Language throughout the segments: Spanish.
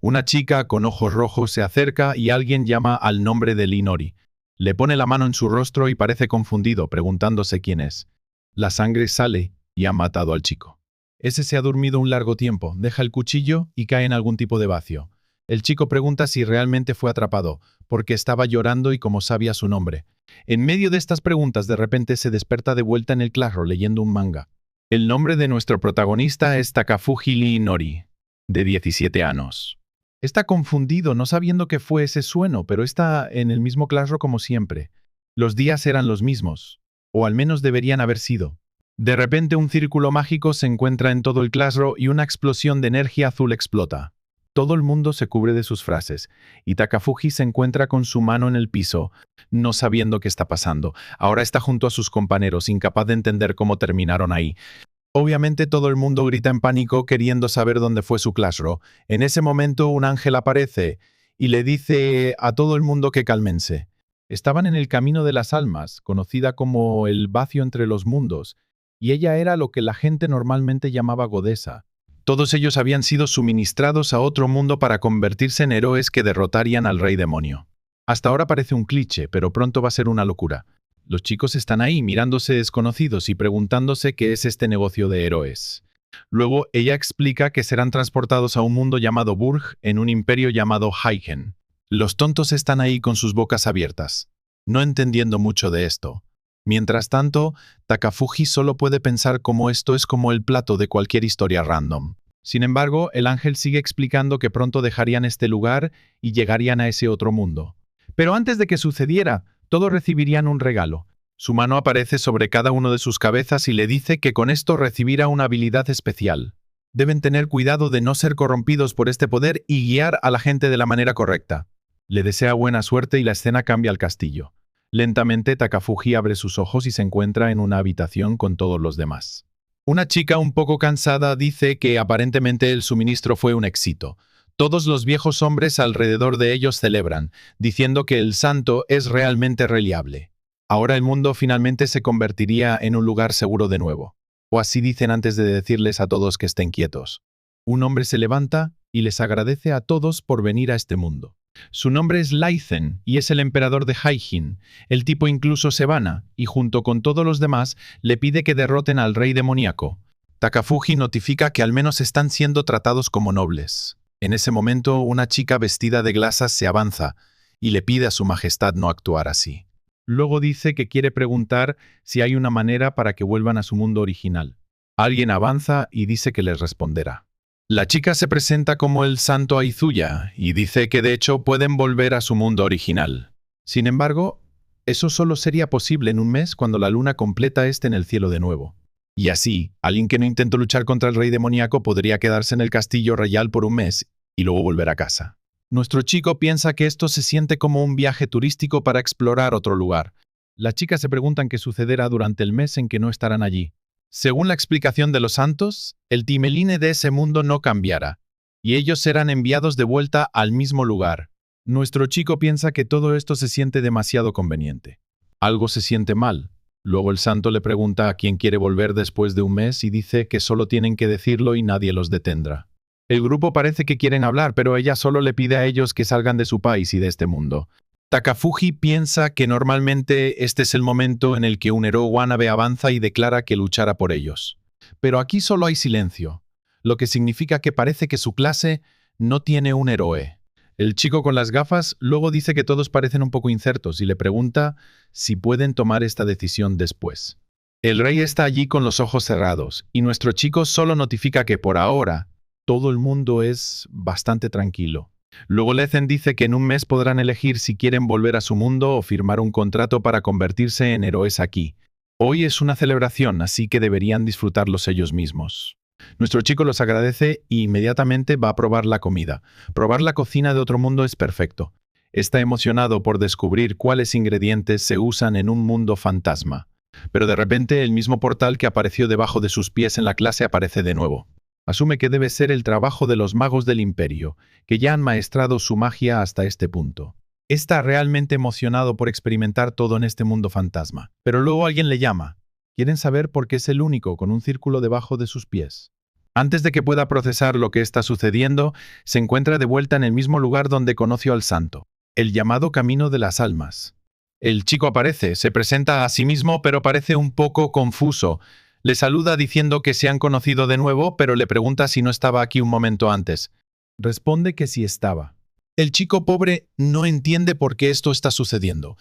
Una chica con ojos rojos se acerca y alguien llama al nombre de Linori. Le pone la mano en su rostro y parece confundido, preguntándose quién es. La sangre sale y ha matado al chico. Ese se ha dormido un largo tiempo, deja el cuchillo y cae en algún tipo de vacío. El chico pregunta si realmente fue atrapado, porque estaba llorando y cómo sabía su nombre. En medio de estas preguntas, de repente se desperta de vuelta en el claro leyendo un manga. El nombre de nuestro protagonista es Takafuji Linori, de 17 años. Está confundido, no sabiendo qué fue ese sueno, pero está en el mismo claro como siempre. Los días eran los mismos, o al menos deberían haber sido. De repente un círculo mágico se encuentra en todo el claro y una explosión de energía azul explota. Todo el mundo se cubre de sus frases, y Takafuji se encuentra con su mano en el piso, no sabiendo qué está pasando. Ahora está junto a sus compañeros, incapaz de entender cómo terminaron ahí. Obviamente todo el mundo grita en pánico queriendo saber dónde fue su classroom. En ese momento un ángel aparece y le dice a todo el mundo que cálmense. Estaban en el camino de las almas, conocida como el vacío entre los mundos, y ella era lo que la gente normalmente llamaba godesa. Todos ellos habían sido suministrados a otro mundo para convertirse en héroes que derrotarían al rey demonio. Hasta ahora parece un cliché, pero pronto va a ser una locura. Los chicos están ahí mirándose desconocidos y preguntándose qué es este negocio de héroes. Luego ella explica que serán transportados a un mundo llamado Burg en un imperio llamado Heiken. Los tontos están ahí con sus bocas abiertas, no entendiendo mucho de esto. Mientras tanto, Takafuji solo puede pensar cómo esto es como el plato de cualquier historia random. Sin embargo, el ángel sigue explicando que pronto dejarían este lugar y llegarían a ese otro mundo. Pero antes de que sucediera, todos recibirían un regalo. Su mano aparece sobre cada uno de sus cabezas y le dice que con esto recibirá una habilidad especial. Deben tener cuidado de no ser corrompidos por este poder y guiar a la gente de la manera correcta. Le desea buena suerte y la escena cambia al castillo. Lentamente, Takafuji abre sus ojos y se encuentra en una habitación con todos los demás. Una chica un poco cansada dice que aparentemente el suministro fue un éxito. Todos los viejos hombres alrededor de ellos celebran, diciendo que el santo es realmente reliable. Ahora el mundo finalmente se convertiría en un lugar seguro de nuevo. O así dicen antes de decirles a todos que estén quietos. Un hombre se levanta y les agradece a todos por venir a este mundo. Su nombre es Laizen y es el emperador de Haijin. El tipo incluso se vana y junto con todos los demás le pide que derroten al rey demoníaco. Takafuji notifica que al menos están siendo tratados como nobles. En ese momento una chica vestida de glasas se avanza y le pide a su majestad no actuar así. Luego dice que quiere preguntar si hay una manera para que vuelvan a su mundo original. Alguien avanza y dice que les responderá. La chica se presenta como el santo Aizuya y dice que de hecho pueden volver a su mundo original. Sin embargo, eso solo sería posible en un mes cuando la luna completa esté en el cielo de nuevo. Y así, alguien que no intentó luchar contra el rey demoníaco podría quedarse en el castillo real por un mes y luego volver a casa. Nuestro chico piensa que esto se siente como un viaje turístico para explorar otro lugar. Las chicas se preguntan qué sucederá durante el mes en que no estarán allí. Según la explicación de los santos, el timeline de ese mundo no cambiará, y ellos serán enviados de vuelta al mismo lugar. Nuestro chico piensa que todo esto se siente demasiado conveniente. Algo se siente mal. Luego el santo le pregunta a quién quiere volver después de un mes y dice que solo tienen que decirlo y nadie los detendrá. El grupo parece que quieren hablar, pero ella solo le pide a ellos que salgan de su país y de este mundo. Takafuji piensa que normalmente este es el momento en el que un héroe wannabe avanza y declara que luchará por ellos. Pero aquí solo hay silencio, lo que significa que parece que su clase no tiene un héroe. El chico con las gafas luego dice que todos parecen un poco inciertos y le pregunta si pueden tomar esta decisión después. El rey está allí con los ojos cerrados y nuestro chico solo notifica que por ahora todo el mundo es bastante tranquilo. Luego Laizen dice que en un mes podrán elegir si quieren volver a su mundo o firmar un contrato para convertirse en héroes aquí. Hoy es una celebración, así que deberían disfrutarlos ellos mismos. Nuestro chico los agradece y inmediatamente va a probar la comida. Probar la cocina de otro mundo es perfecto. Está emocionado por descubrir cuáles ingredientes se usan en un mundo fantasma. Pero de repente el mismo portal que apareció debajo de sus pies en la clase aparece de nuevo. Asume que debe ser el trabajo de los magos del imperio, que ya han maestrado su magia hasta este punto. Está realmente emocionado por experimentar todo en este mundo fantasma. Pero luego alguien le llama. Quieren saber por qué es el único con un círculo debajo de sus pies. Antes de que pueda procesar lo que está sucediendo, se encuentra de vuelta en el mismo lugar donde conoció al santo, el llamado Camino de las Almas. El chico aparece, se presenta a sí mismo, pero parece un poco confuso. Le saluda diciendo que se han conocido de nuevo, pero le pregunta si no estaba aquí un momento antes. Responde que sí estaba. El chico pobre no entiende por qué esto está sucediendo.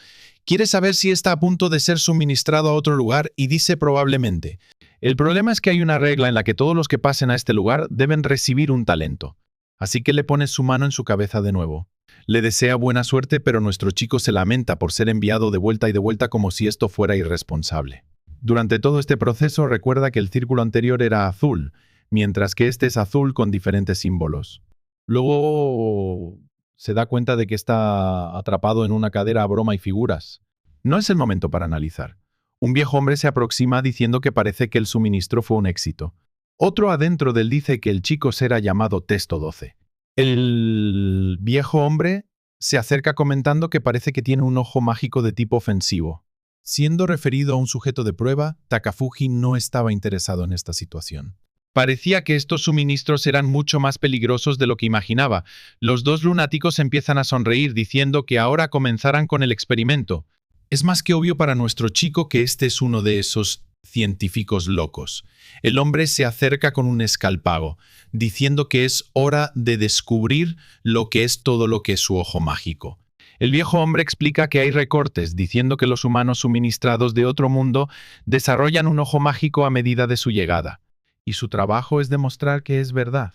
Quiere saber si está a punto de ser suministrado a otro lugar y dice probablemente. El problema es que hay una regla en la que todos los que pasen a este lugar deben recibir un talento. Así que le pone su mano en su cabeza de nuevo. Le desea buena suerte, pero nuestro chico se lamenta por ser enviado de vuelta como si esto fuera irresponsable. Durante todo este proceso recuerda que el círculo anterior era azul, mientras que este es azul con diferentes símbolos. Luego se da cuenta de que está atrapado en una cadera a broma y figuras. No es el momento para analizar. Un viejo hombre se aproxima diciendo que parece que el suministro fue un éxito. Otro adentro del dice que el chico será llamado Testo 12. El viejo hombre se acerca comentando que parece que tiene un ojo mágico de tipo ofensivo. Siendo referido a un sujeto de prueba, Takafuji no estaba interesado en esta situación. Parecía que estos suministros eran mucho más peligrosos de lo que imaginaba. Los dos lunáticos empiezan a sonreír diciendo que ahora comenzarán con el experimento. Es más que obvio para nuestro chico que este es uno de esos científicos locos. El hombre se acerca con un escalpago, diciendo que es hora de descubrir lo que es todo lo que es su ojo mágico. El viejo hombre explica que hay recortes, diciendo que los humanos suministrados de otro mundo desarrollan un ojo mágico a medida de su llegada. Y su trabajo es demostrar que es verdad.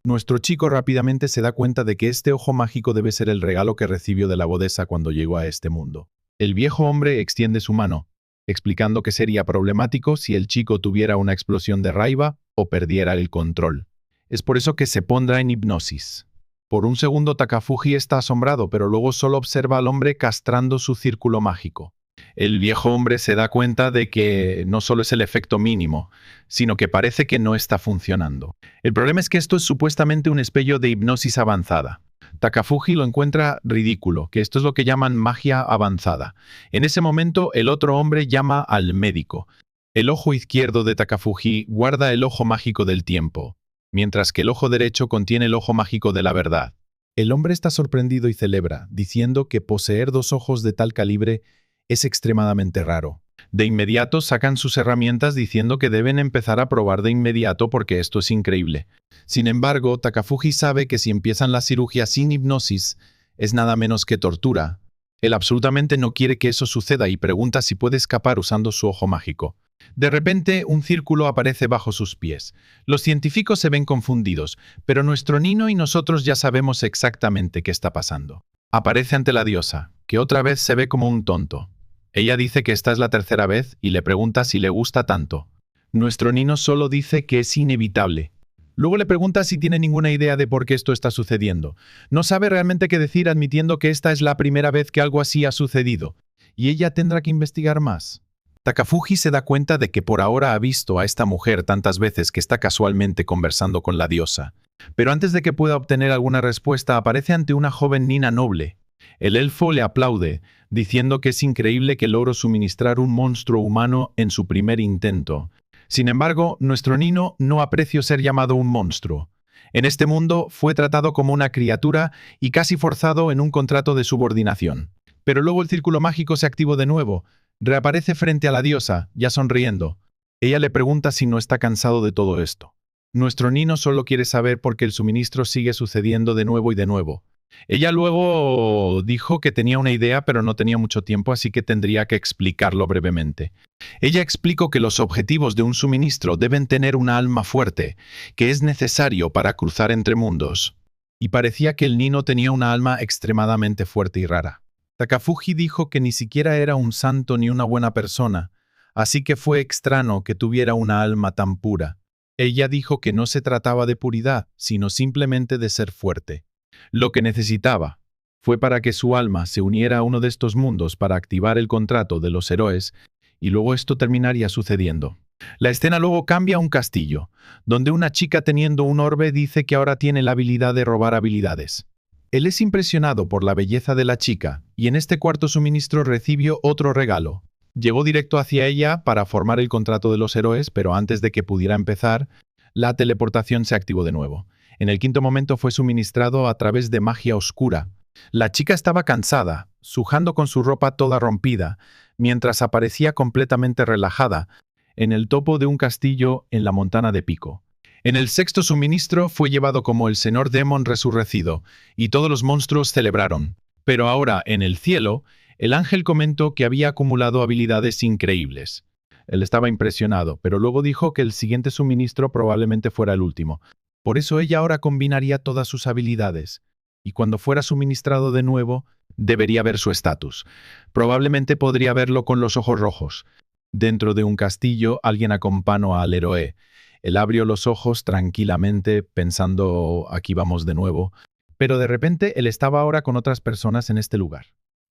Nuestro chico rápidamente se da cuenta de que este ojo mágico debe ser el regalo que recibió de la abadesa cuando llegó a este mundo. El viejo hombre extiende su mano, explicando que sería problemático si el chico tuviera una explosión de raiva o perdiera el control. Es por eso que se pondrá en hipnosis. Por un segundo Takafuji está asombrado, pero luego solo observa al hombre castrando su círculo mágico. El viejo hombre se da cuenta de que no solo es el efecto mínimo, sino que parece que no está funcionando. El problema es que esto es supuestamente un espejo de hipnosis avanzada. Takafuji lo encuentra ridículo, que esto es lo que llaman magia avanzada. En ese momento, el otro hombre llama al médico. El ojo izquierdo de Takafuji guarda el ojo mágico del tiempo, mientras que el ojo derecho contiene el ojo mágico de la verdad. El hombre está sorprendido y celebra, diciendo que poseer dos ojos de tal calibre es extremadamente raro. De inmediato sacan sus herramientas diciendo que deben empezar a probar de inmediato porque esto es increíble. Sin embargo, Takafuji sabe que si empiezan la cirugía sin hipnosis, es nada menos que tortura. Él absolutamente no quiere que eso suceda y pregunta si puede escapar usando su ojo mágico. De repente, un círculo aparece bajo sus pies. Los científicos se ven confundidos, pero nuestro Nino y nosotros ya sabemos exactamente qué está pasando. Aparece ante la diosa, que otra vez se ve como un tonto. Ella dice que esta es la tercera vez y le pregunta si le gusta tanto. Nuestro Nino solo dice que es inevitable. Luego le pregunta si tiene ninguna idea de por qué esto está sucediendo. No sabe realmente qué decir, admitiendo que esta es la primera vez que algo así ha sucedido, y ella tendrá que investigar más. Takafuji se da cuenta de que por ahora ha visto a esta mujer tantas veces que está casualmente conversando con la diosa. Pero antes de que pueda obtener alguna respuesta, aparece ante una joven nina noble. El elfo le aplaude, diciendo que es increíble que logró suministrar un monstruo humano en su primer intento. Sin embargo, nuestro Nino no aprecia ser llamado un monstruo. En este mundo fue tratado como una criatura y casi forzado en un contrato de subordinación. Pero luego el círculo mágico se activó de nuevo. Reaparece frente a la diosa, ya sonriendo. Ella le pregunta si no está cansado de todo esto. Nuestro Nino solo quiere saber por qué el suministro sigue sucediendo de nuevo y de nuevo. Ella luego dijo que tenía una idea, pero no tenía mucho tiempo, así que tendría que explicarlo brevemente. Ella explicó que los objetivos de un suministro deben tener una alma fuerte, que es necesario para cruzar entre mundos. Y parecía que el Nino tenía una alma extremadamente fuerte y rara. Takafuji dijo que ni siquiera era un santo ni una buena persona, así que fue extraño que tuviera una alma tan pura. Ella dijo que no se trataba de puridad, sino simplemente de ser fuerte. Lo que necesitaba fue para que su alma se uniera a uno de estos mundos para activar el contrato de los héroes, y luego esto terminaría sucediendo. La escena luego cambia a un castillo, donde una chica teniendo un orbe dice que ahora tiene la habilidad de robar habilidades. Él es impresionado por la belleza de la chica, y en este cuarto suministro recibió otro regalo. Llegó directo hacia ella para formar el contrato de los héroes, pero antes de que pudiera empezar, La teleportación se activó de nuevo. En el quinto momento fue suministrado a través de magia oscura. La chica estaba cansada, sujando con su ropa toda rompida, mientras aparecía completamente relajada, en el topo de un castillo en la montana de Pico. En el sexto suministro fue llevado como el señor Demon resurrecido, y todos los monstruos celebraron. Pero ahora, en el cielo, el ángel comentó que había acumulado habilidades increíbles. Él estaba impresionado, pero luego dijo que el siguiente suministro probablemente fuera el último. Por eso ella ahora combinaría todas sus habilidades. Y cuando fuera suministrado de nuevo, debería ver su estatus. Probablemente podría verlo con los ojos rojos. Dentro de un castillo, alguien acompañó al héroe. Él abrió los ojos tranquilamente, pensando, aquí vamos de nuevo. Pero de repente él estaba ahora con otras personas en este lugar.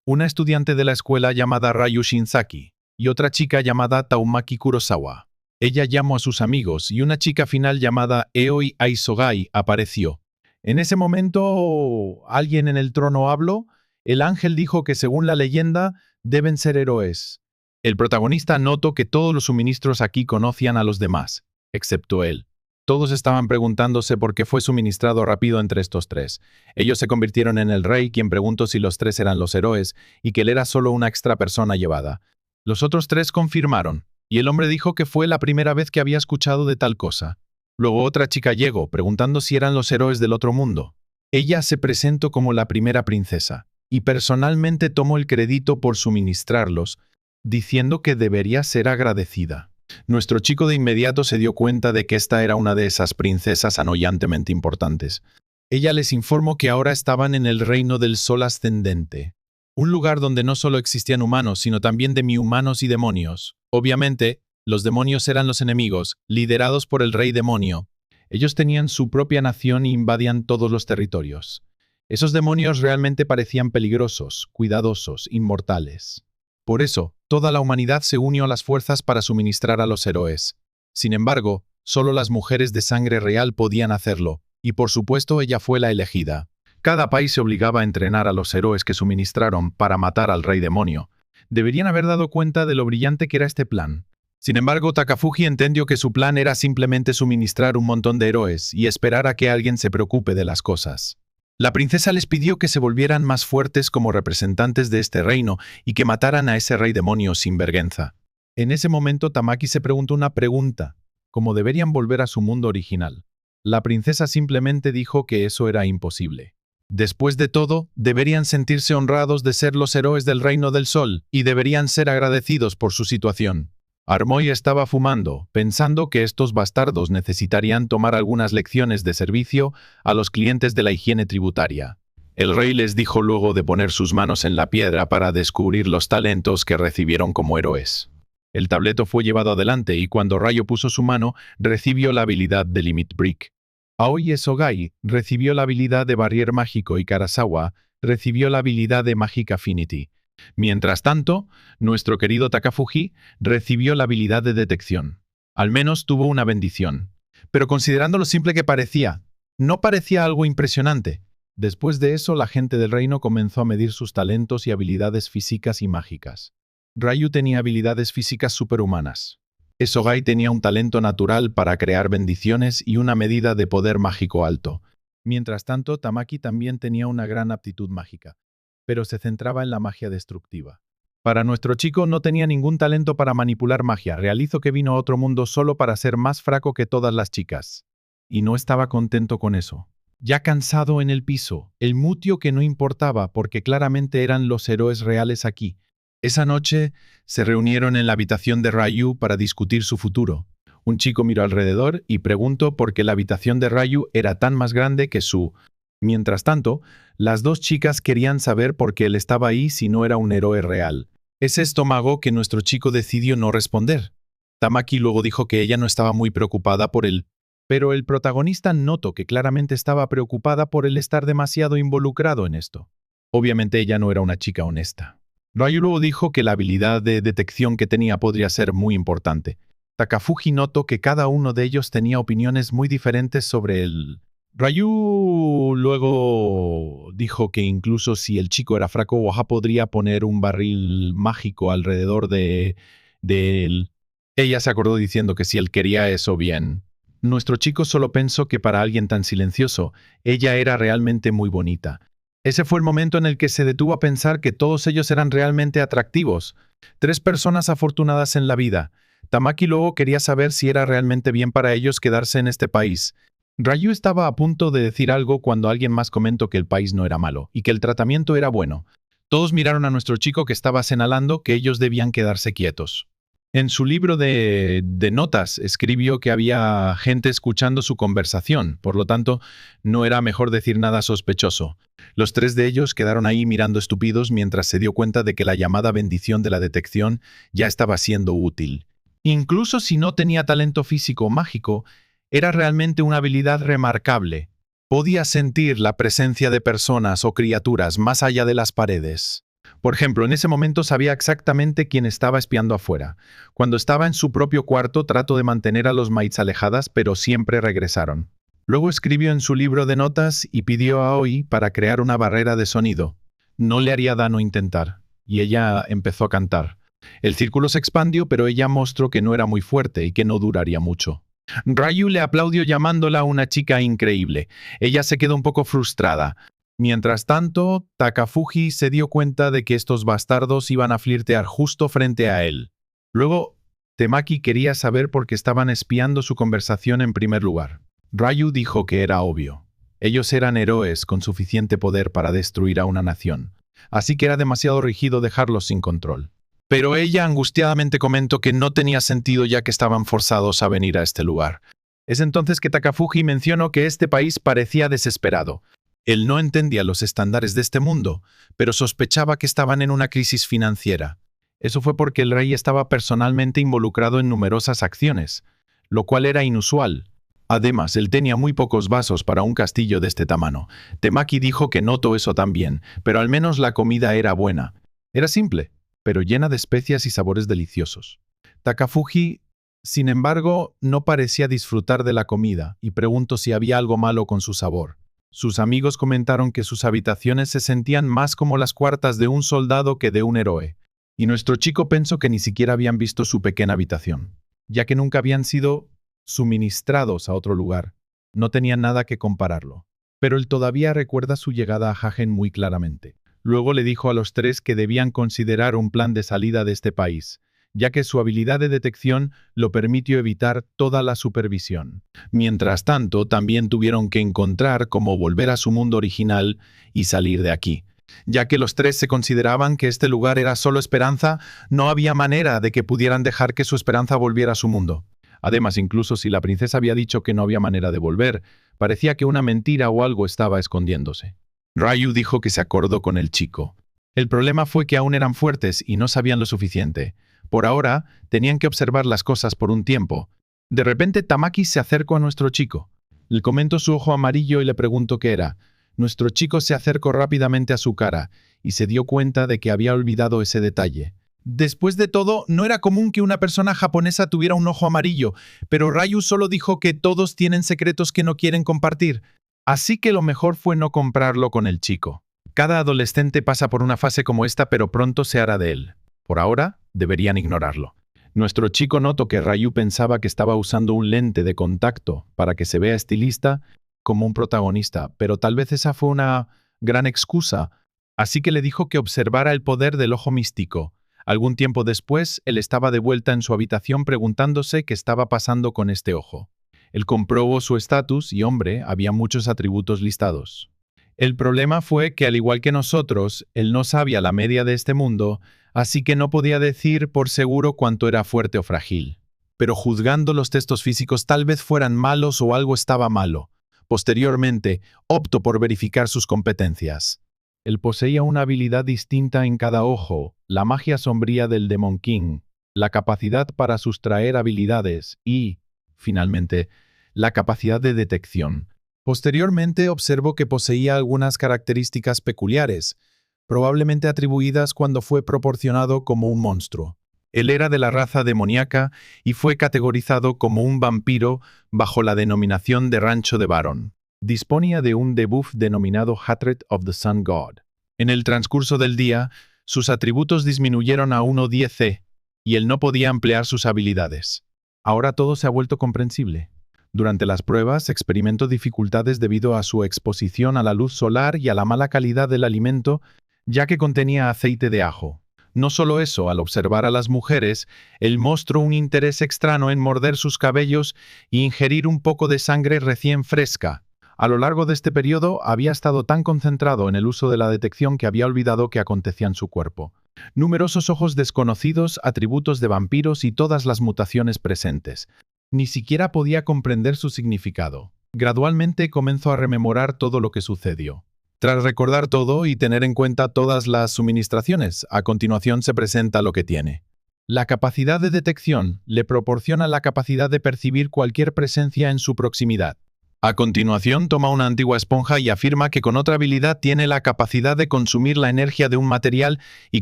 Una estudiante de la escuela llamada Ryu Shinzaki y otra chica llamada Taumaki Kurosawa. Ella llamó a sus amigos y una chica final llamada Eoi Aisogai apareció. En ese momento, alguien en el trono habló. El ángel dijo que según la leyenda, deben ser héroes. El protagonista notó que todos los suministros aquí conocían a los demás, excepto él. Todos estaban preguntándose por qué fue suministrado rápido entre estos tres. Ellos se convirtieron en el rey, quien preguntó si los tres eran los héroes y que él era solo una extra persona llevada. Los otros tres confirmaron, y el hombre dijo que fue la primera vez que había escuchado de tal cosa. Luego otra chica llegó, preguntando si eran los héroes del otro mundo. Ella se presentó como la primera princesa, y personalmente tomó el crédito por suministrarlos, diciendo que debería ser agradecida. Nuestro chico de inmediato se dio cuenta de que esta era una de esas princesas anollantemente importantes. Ella les informó que ahora estaban en el reino del sol ascendente, un lugar donde no solo existían humanos, sino también demi-humanos y demonios. Obviamente, los demonios eran los enemigos, liderados por el rey demonio. Ellos tenían su propia nación y invadían todos los territorios. Esos demonios realmente parecían peligrosos, cuidadosos, inmortales. Por eso, toda la humanidad se unió a las fuerzas para suministrar a los héroes. Sin embargo, solo las mujeres de sangre real podían hacerlo, y por supuesto ella fue la elegida. Cada país se obligaba a entrenar a los héroes que suministraron para matar al rey demonio. Deberían haber dado cuenta de lo brillante que era este plan. Sin embargo, Takafuji entendió que su plan era simplemente suministrar un montón de héroes y esperar a que alguien se preocupe de las cosas. La princesa les pidió que se volvieran más fuertes como representantes de este reino y que mataran a ese rey demonio sin vergüenza. En ese momento Tamaki se preguntó una pregunta, ¿cómo deberían volver a su mundo original? La princesa simplemente dijo que eso era imposible. Después de todo, deberían sentirse honrados de ser los héroes del Reino del Sol y deberían ser agradecidos por su situación. Armoy estaba fumando, pensando que estos bastardos necesitarían tomar algunas lecciones de servicio a los clientes de la higiene tributaria. El rey les dijo luego de poner sus manos en la piedra para descubrir los talentos que recibieron como héroes. El tableto fue llevado adelante y cuando Rayo puso su mano, recibió la habilidad de Limit Break. Aoi Esogai recibió la habilidad de Barrier Mágico y Karasawa recibió la habilidad de Magic Affinity. Mientras tanto, nuestro querido Takafuji recibió la habilidad de detección. Al menos tuvo una bendición. Pero considerando lo simple que parecía, no parecía algo impresionante. Después de eso, la gente del reino comenzó a medir sus talentos y habilidades físicas y mágicas. Ryu tenía habilidades físicas superhumanas. Esogai tenía un talento natural para crear bendiciones y una medida de poder mágico alto. Mientras tanto, Tamaki también tenía una gran aptitud mágica, pero se centraba en la magia destructiva. Para nuestro chico no tenía ningún talento para manipular magia, realizó que vino a otro mundo solo para ser más fraco que todas las chicas. Y no estaba contento con eso. Ya cansado en el piso, el mutio que no importaba porque claramente eran los héroes reales aquí. Esa noche se reunieron en la habitación de Ryu para discutir su futuro. Un chico miró alrededor y preguntó por qué la habitación de Ryu era tan más grande que su... Mientras tanto, las dos chicas querían saber por qué él estaba ahí si no era un héroe real. Ese estómago que nuestro chico decidió no responder. Tamaki luego dijo que ella no estaba muy preocupada por él, pero el protagonista notó que claramente estaba preocupada por él estar demasiado involucrado en esto. Obviamente ella no era una chica honesta. Ryu luego dijo que la habilidad de detección que tenía podría ser muy importante. Takafuji notó que cada uno de ellos tenía opiniones muy diferentes sobre él. Ryu luego dijo que incluso si el chico era fraco, Waha podría poner un barril mágico alrededor de él. Ella se acordó diciendo que si él quería eso bien. Nuestro chico solo pensó que para alguien tan silencioso, ella era realmente muy bonita. Ese fue el momento en el que se detuvo a pensar que todos ellos eran realmente atractivos. 3 personas afortunadas en la vida. Tamaki luego quería saber si era realmente bien para ellos quedarse en este país. Ryu estaba a punto de decir algo cuando alguien más comentó que el país no era malo y que el tratamiento era bueno. Todos miraron a nuestro chico que estaba señalando que ellos debían quedarse quietos. En su libro de notas escribió que había gente escuchando su conversación, por lo tanto, no era mejor decir nada sospechoso. Los 3 de ellos quedaron ahí mirando estúpidos mientras se dio cuenta de que la llamada bendición de la detección ya estaba siendo útil. Incluso si no tenía talento físico o mágico, era realmente una habilidad remarcable. Podía sentir la presencia de personas o criaturas más allá de las paredes. Por ejemplo, en ese momento sabía exactamente quién estaba espiando afuera. Cuando estaba en su propio cuarto, trató de mantener a los maíz alejadas, pero siempre regresaron. Luego escribió en su libro de notas y pidió a Aoi para crear una barrera de sonido. No le haría daño intentar, y ella empezó a cantar. El círculo se expandió, pero ella mostró que no era muy fuerte y que no duraría mucho. Ryu le aplaudió llamándola una chica increíble. Ella se quedó un poco frustrada. Mientras tanto, Takafuji se dio cuenta de que estos bastardos iban a flirtear justo frente a él. Luego, Temaki quería saber por qué estaban espiando su conversación en primer lugar. Ryu dijo que era obvio. Ellos eran héroes con suficiente poder para destruir a una nación, así que era demasiado rígido dejarlos sin control. Pero ella angustiadamente comentó que no tenía sentido ya que estaban forzados a venir a este lugar. Es entonces que Takafuji mencionó que este país parecía desesperado. Él no entendía los estándares de este mundo, pero sospechaba que estaban en una crisis financiera. Eso fue porque el rey estaba personalmente involucrado en numerosas acciones, lo cual era inusual. Además, él tenía muy pocos vasos para un castillo de este tamaño. Temaki dijo que notó eso también, pero al menos la comida era buena. Era simple, pero llena de especias y sabores deliciosos. Takafuji, sin embargo, no parecía disfrutar de la comida y preguntó si había algo malo con su sabor. Sus amigos comentaron que sus habitaciones se sentían más como las cuartas de un soldado que de un héroe, y nuestro chico pensó que ni siquiera habían visto su pequeña habitación, ya que nunca habían sido suministrados a otro lugar. No tenían nada que compararlo. Pero él todavía recuerda su llegada a Hagen muy claramente. Luego le dijo a los 3 que debían considerar un plan de salida de este país, ya que su habilidad de detección lo permitió evitar toda la supervisión. Mientras tanto, también tuvieron que encontrar cómo volver a su mundo original y salir de aquí. Ya que los 3 se consideraban que este lugar era solo esperanza, no había manera de que pudieran dejar que su esperanza volviera a su mundo. Además, incluso si la princesa había dicho que no había manera de volver, parecía que una mentira o algo estaba escondiéndose. Ryu dijo que se acordó con el chico. El problema fue que aún eran fuertes y no sabían lo suficiente. Por ahora, tenían que observar las cosas por un tiempo. De repente, Tamaki se acercó a nuestro chico. Le comentó su ojo amarillo y le preguntó qué era. Nuestro chico se acercó rápidamente a su cara y se dio cuenta de que había olvidado ese detalle. Después de todo, no era común que una persona japonesa tuviera un ojo amarillo, pero Ryu solo dijo que todos tienen secretos que no quieren compartir. Así que lo mejor fue no comprarlo con el chico. Cada adolescente pasa por una fase como esta, pero pronto se hará de él. Por ahora, deberían ignorarlo. Nuestro chico notó que Ryu pensaba que estaba usando un lente de contacto para que se vea estilista como un protagonista, pero tal vez esa fue una gran excusa. Así que le dijo que observara el poder del ojo místico. Algún tiempo después, él estaba de vuelta en su habitación preguntándose qué estaba pasando con este ojo. Él comprobó su estatus y, hombre, había muchos atributos listados. El problema fue que, al igual que nosotros, él no sabía la media de este mundo, así que no podía decir por seguro cuánto era fuerte o frágil. Pero juzgando los testos físicos tal vez fueran malos o algo estaba malo. Posteriormente, optó por verificar sus competencias. Él poseía una habilidad distinta en cada ojo, la magia sombría del Demon King, la capacidad para sustraer habilidades y, finalmente, la capacidad de detección. Posteriormente observó que poseía algunas características peculiares, probablemente atribuidas cuando fue proporcionado como un monstruo. Él era de la raza demoníaca y fue categorizado como un vampiro bajo la denominación de Rancho de Baron. Disponía de un debuff denominado Hatred of the Sun God. En el transcurso del día, sus atributos disminuyeron a 1/10 y él no podía emplear sus habilidades. Ahora todo se ha vuelto comprensible. Durante las pruebas experimentó dificultades debido a su exposición a la luz solar y a la mala calidad del alimento, ya que contenía aceite de ajo. No solo eso, al observar a las mujeres, él mostró un interés extraño en morder sus cabellos e ingerir un poco de sangre recién fresca. A lo largo de este periodo había estado tan concentrado en el uso de la detección que había olvidado qué acontecía en su cuerpo. Numerosos ojos desconocidos, atributos de vampiros y todas las mutaciones presentes. Ni siquiera podía comprender su significado. Gradualmente comenzó a rememorar todo lo que sucedió. Tras recordar todo y tener en cuenta todas las suministraciones, a continuación se presenta lo que tiene. La capacidad de detección le proporciona la capacidad de percibir cualquier presencia en su proximidad. A continuación toma una antigua esponja y afirma que con otra habilidad tiene la capacidad de consumir la energía de un material y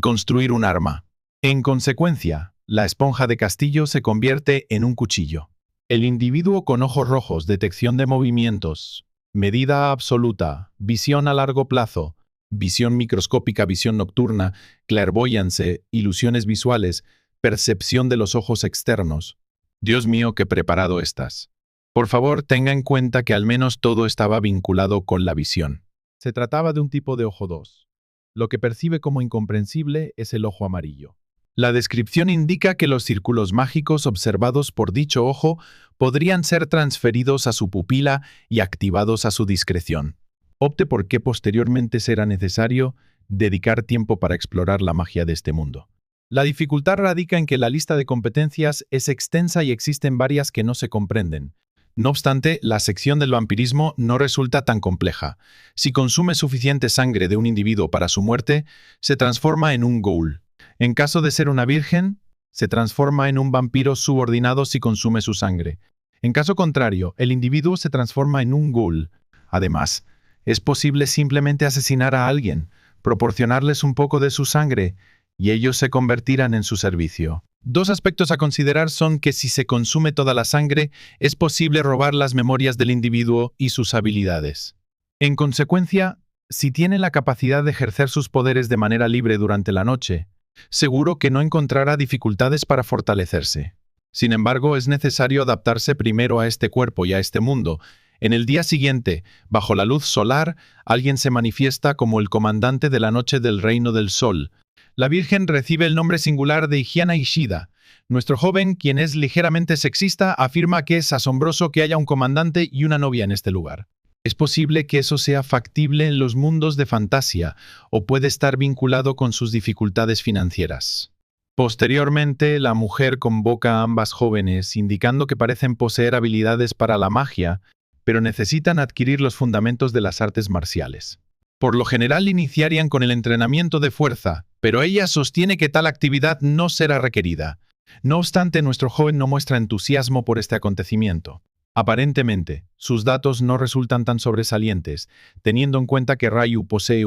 construir un arma. En consecuencia, la esponja de castillo se convierte en un cuchillo. El individuo con ojos rojos, detección de movimientos, medida absoluta, visión a largo plazo, visión microscópica, visión nocturna, clairvoyance, ilusiones visuales, percepción de los ojos externos. Dios mío, qué preparado estás. Por favor, tenga en cuenta que al menos todo estaba vinculado con la visión. Se trataba de un tipo de ojo 2. Lo que percibe como incomprensible es el ojo amarillo. La descripción indica que los círculos mágicos observados por dicho ojo podrían ser transferidos a su pupila y activados a su discreción. Opte por qué posteriormente será necesario dedicar tiempo para explorar la magia de este mundo. La dificultad radica en que la lista de competencias es extensa y existen varias que no se comprenden. No obstante, la sección del vampirismo no resulta tan compleja. Si consume suficiente sangre de un individuo para su muerte, se transforma en un ghoul. En caso de ser una virgen, se transforma en un vampiro subordinado si consume su sangre. En caso contrario, el individuo se transforma en un ghoul. Además, es posible simplemente asesinar a alguien, proporcionarles un poco de su sangre, y ellos se convertirán en su servicio. Dos aspectos a considerar son que si se consume toda la sangre, es posible robar las memorias del individuo y sus habilidades. En consecuencia, si tiene la capacidad de ejercer sus poderes de manera libre durante la noche, seguro que no encontrará dificultades para fortalecerse. Sin embargo, es necesario adaptarse primero a este cuerpo y a este mundo. En el día siguiente, bajo la luz solar, alguien se manifiesta como el comandante de la noche del Reino del Sol. La Virgen recibe el nombre singular de Hyana Ishida. Nuestro joven, quien es ligeramente sexista, afirma que es asombroso que haya un comandante y una novia en este lugar. Es posible que eso sea factible en los mundos de fantasía, o puede estar vinculado con sus dificultades financieras. Posteriormente, la mujer convoca a ambas jóvenes, indicando que parecen poseer habilidades para la magia, pero necesitan adquirir los fundamentos de las artes marciales. Por lo general iniciarían con el entrenamiento de fuerza, pero ella sostiene que tal actividad no será requerida. No obstante, nuestro joven no muestra entusiasmo por este acontecimiento. Aparentemente, sus datos no resultan tan sobresalientes, teniendo en cuenta que Ryu posee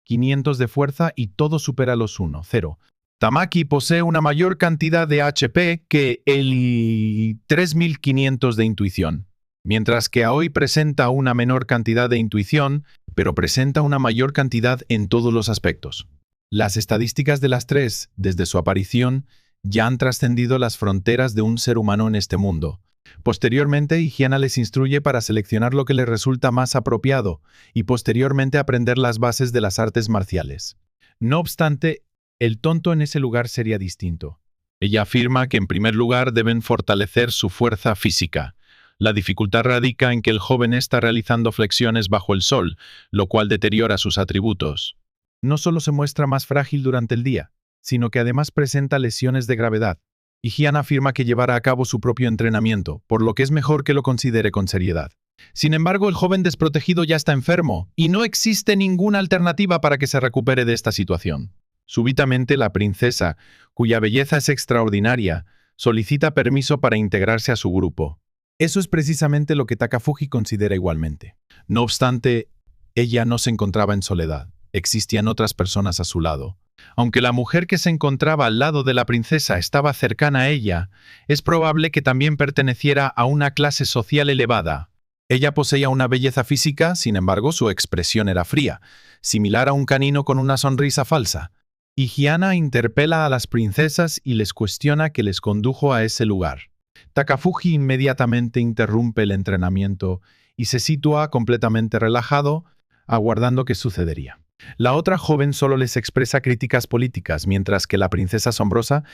500 de fuerza y todo supera los 0. Tamaki posee una mayor cantidad de HP que él y 3500 de intuición. Mientras que Aoi presenta una menor cantidad de intuición, pero presenta una mayor cantidad en todos los aspectos. Las estadísticas de las tres, desde su aparición, ya han trascendido las fronteras de un ser humano en este mundo. Posteriormente, Hyana les instruye para seleccionar lo que les resulta más apropiado y posteriormente aprender las bases de las artes marciales. No obstante, el tonto en ese lugar sería distinto. Ella afirma que en primer lugar deben fortalecer su fuerza física. La dificultad radica en que el joven está realizando flexiones bajo el sol, lo cual deteriora sus atributos. No solo se muestra más frágil durante el día, sino que además presenta lesiones de gravedad. Y Hyana afirma que llevará a cabo su propio entrenamiento, por lo que es mejor que lo considere con seriedad. Sin embargo, el joven desprotegido ya está enfermo, y no existe ninguna alternativa para que se recupere de esta situación. Súbitamente, la princesa, cuya belleza es extraordinaria, solicita permiso para integrarse a su grupo. Eso es precisamente lo que Takafuji considera igualmente. No obstante, ella no se encontraba en soledad. Existían otras personas a su lado. Aunque la mujer que se encontraba al lado de la princesa estaba cercana a ella, es probable que también perteneciera a una clase social elevada. Ella poseía una belleza física, sin embargo, su expresión era fría, similar a un canino con una sonrisa falsa. Y Hyana interpela a las princesas y les cuestiona qué les condujo a ese lugar. Takafuji inmediatamente interrumpe el entrenamiento y se sitúa completamente relajado, aguardando qué sucedería. La otra joven solo les expresa críticas políticas, mientras que la princesa asombrosa,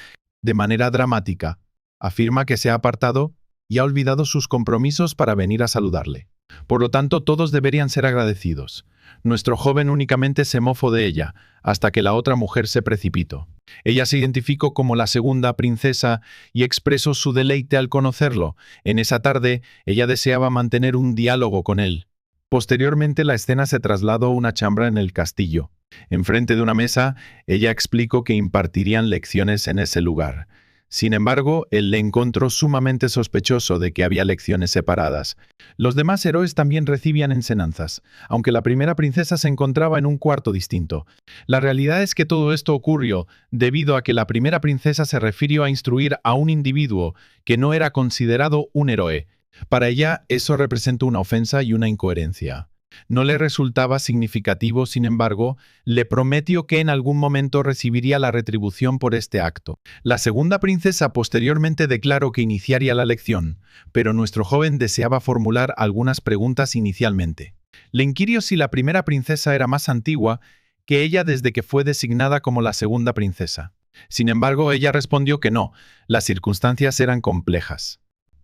de manera dramática, afirma que se ha apartado y ha olvidado sus compromisos para venir a saludarle. Por lo tanto, todos deberían ser agradecidos. Nuestro joven únicamente se mofó de ella, hasta que la otra mujer se precipitó. Ella se identificó como la segunda princesa y expresó su deleite al conocerlo. En esa tarde, ella deseaba mantener un diálogo con él. Posteriormente, la escena se trasladó a una chambra en el castillo. Enfrente de una mesa, ella explicó que impartirían lecciones en ese lugar. Sin embargo, él le encontró sumamente sospechoso de que había lecciones separadas. Los demás héroes también recibían enseñanzas, aunque la primera princesa se encontraba en un cuarto distinto. La realidad es que todo esto ocurrió debido a que la primera princesa se refirió a instruir a un individuo que no era considerado un héroe. Para ella, eso representó una ofensa y una incoherencia. No le resultaba significativo, sin embargo, le prometió que en algún momento recibiría la retribución por este acto. La segunda princesa posteriormente declaró que iniciaría la lección, pero nuestro joven deseaba formular algunas preguntas inicialmente. Le inquirió si la primera princesa era más antigua que ella desde que fue designada como la segunda princesa. Sin embargo, ella respondió que no, las circunstancias eran complejas.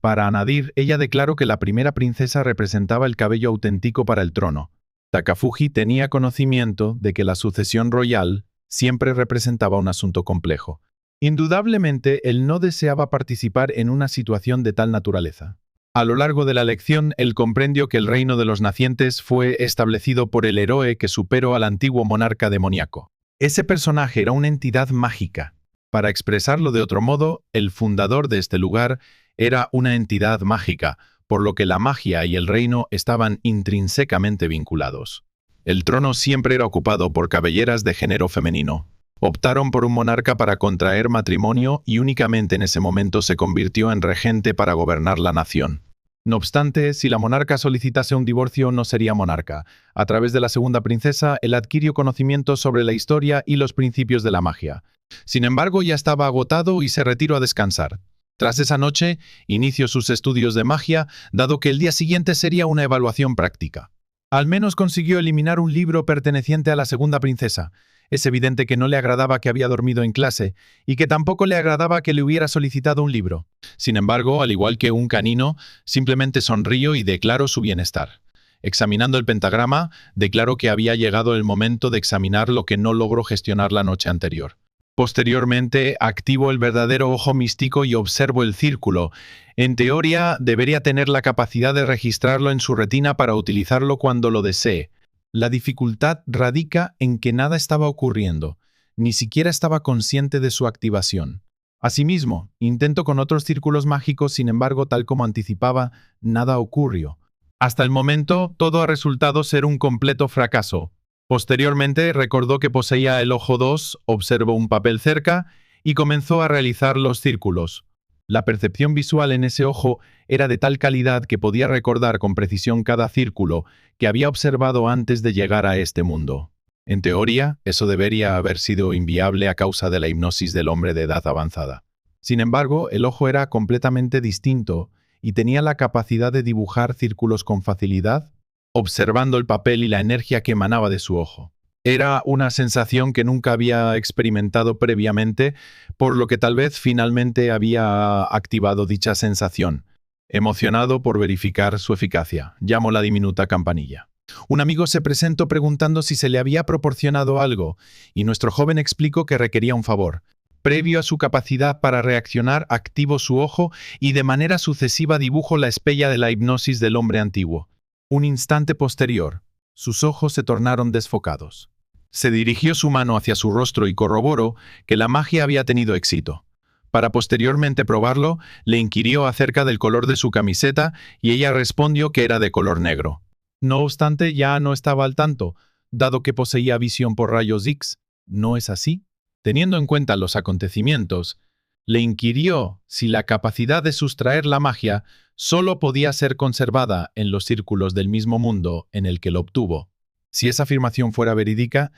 Para añadir, ella declaró que la primera princesa representaba el cabello auténtico para el trono. Takafuji tenía conocimiento de que la sucesión royal siempre representaba un asunto complejo. Indudablemente, él no deseaba participar en una situación de tal naturaleza. A lo largo de la lección, él comprendió que el reino de los nacientes fue establecido por el héroe que superó al antiguo monarca demoníaco. Ese personaje era una entidad mágica. Para expresarlo de otro modo, el fundador de este lugar era una entidad mágica, por lo que la magia y el reino estaban intrínsecamente vinculados. El trono siempre era ocupado por caballeras de género femenino. Optaron por un monarca para contraer matrimonio y únicamente en ese momento se convirtió en regente para gobernar la nación. No obstante, si la monarca solicitase un divorcio, no sería monarca. A través de la segunda princesa, él adquirió conocimientos sobre la historia y los principios de la magia. Sin embargo, ya estaba agotado y se retiró a descansar. Tras esa noche, inició sus estudios de magia, dado que el día siguiente sería una evaluación práctica. Al menos consiguió eliminar un libro perteneciente a la segunda princesa. Es evidente que no le agradaba que había dormido en clase, y que tampoco le agradaba que le hubiera solicitado un libro. Sin embargo, al igual que un canino, simplemente sonrió y declaró su bienestar. Examinando el pentagrama, declaró que había llegado el momento de examinar lo que no logró gestionar la noche anterior. Posteriormente, activo el verdadero ojo místico y observo el círculo. En teoría, debería tener la capacidad de registrarlo en su retina para utilizarlo cuando lo desee. La dificultad radica en que nada estaba ocurriendo, ni siquiera estaba consciente de su activación. Asimismo, intento con otros círculos mágicos, sin embargo, tal como anticipaba, nada ocurrió. Hasta el momento, todo ha resultado ser un completo fracaso. Posteriormente, recordó que poseía el ojo 2, observó un papel cerca y comenzó a realizar los círculos. La percepción visual en ese ojo era de tal calidad que podía recordar con precisión cada círculo que había observado antes de llegar a este mundo. En teoría, eso debería haber sido inviable a causa de la hipnosis del hombre de edad avanzada. Sin embargo, el ojo era completamente distinto y tenía la capacidad de dibujar círculos con facilidad, observando el papel y la energía que emanaba de su ojo. Era una sensación que nunca había experimentado previamente, por lo que tal vez finalmente había activado dicha sensación. Emocionado por verificar su eficacia, llamó la diminuta campanilla. Un amigo se presentó preguntando si se le había proporcionado algo, y nuestro joven explicó que requería un favor. Previo a su capacidad para reaccionar, activó su ojo y de manera sucesiva dibujó la espella de la hipnosis del hombre antiguo. Un instante posterior, sus ojos se tornaron desfocados. Se dirigió su mano hacia su rostro y corroboró que la magia había tenido éxito. Para posteriormente probarlo, le inquirió acerca del color de su camiseta y ella respondió que era de color negro. No obstante, ya no estaba al tanto, dado que poseía visión por rayos X. ¿No es así? Teniendo en cuenta los acontecimientos, le inquirió si la capacidad de sustraer la magia solo podía ser conservada en los círculos del mismo mundo en el que lo obtuvo. Si esa afirmación fuera verídica,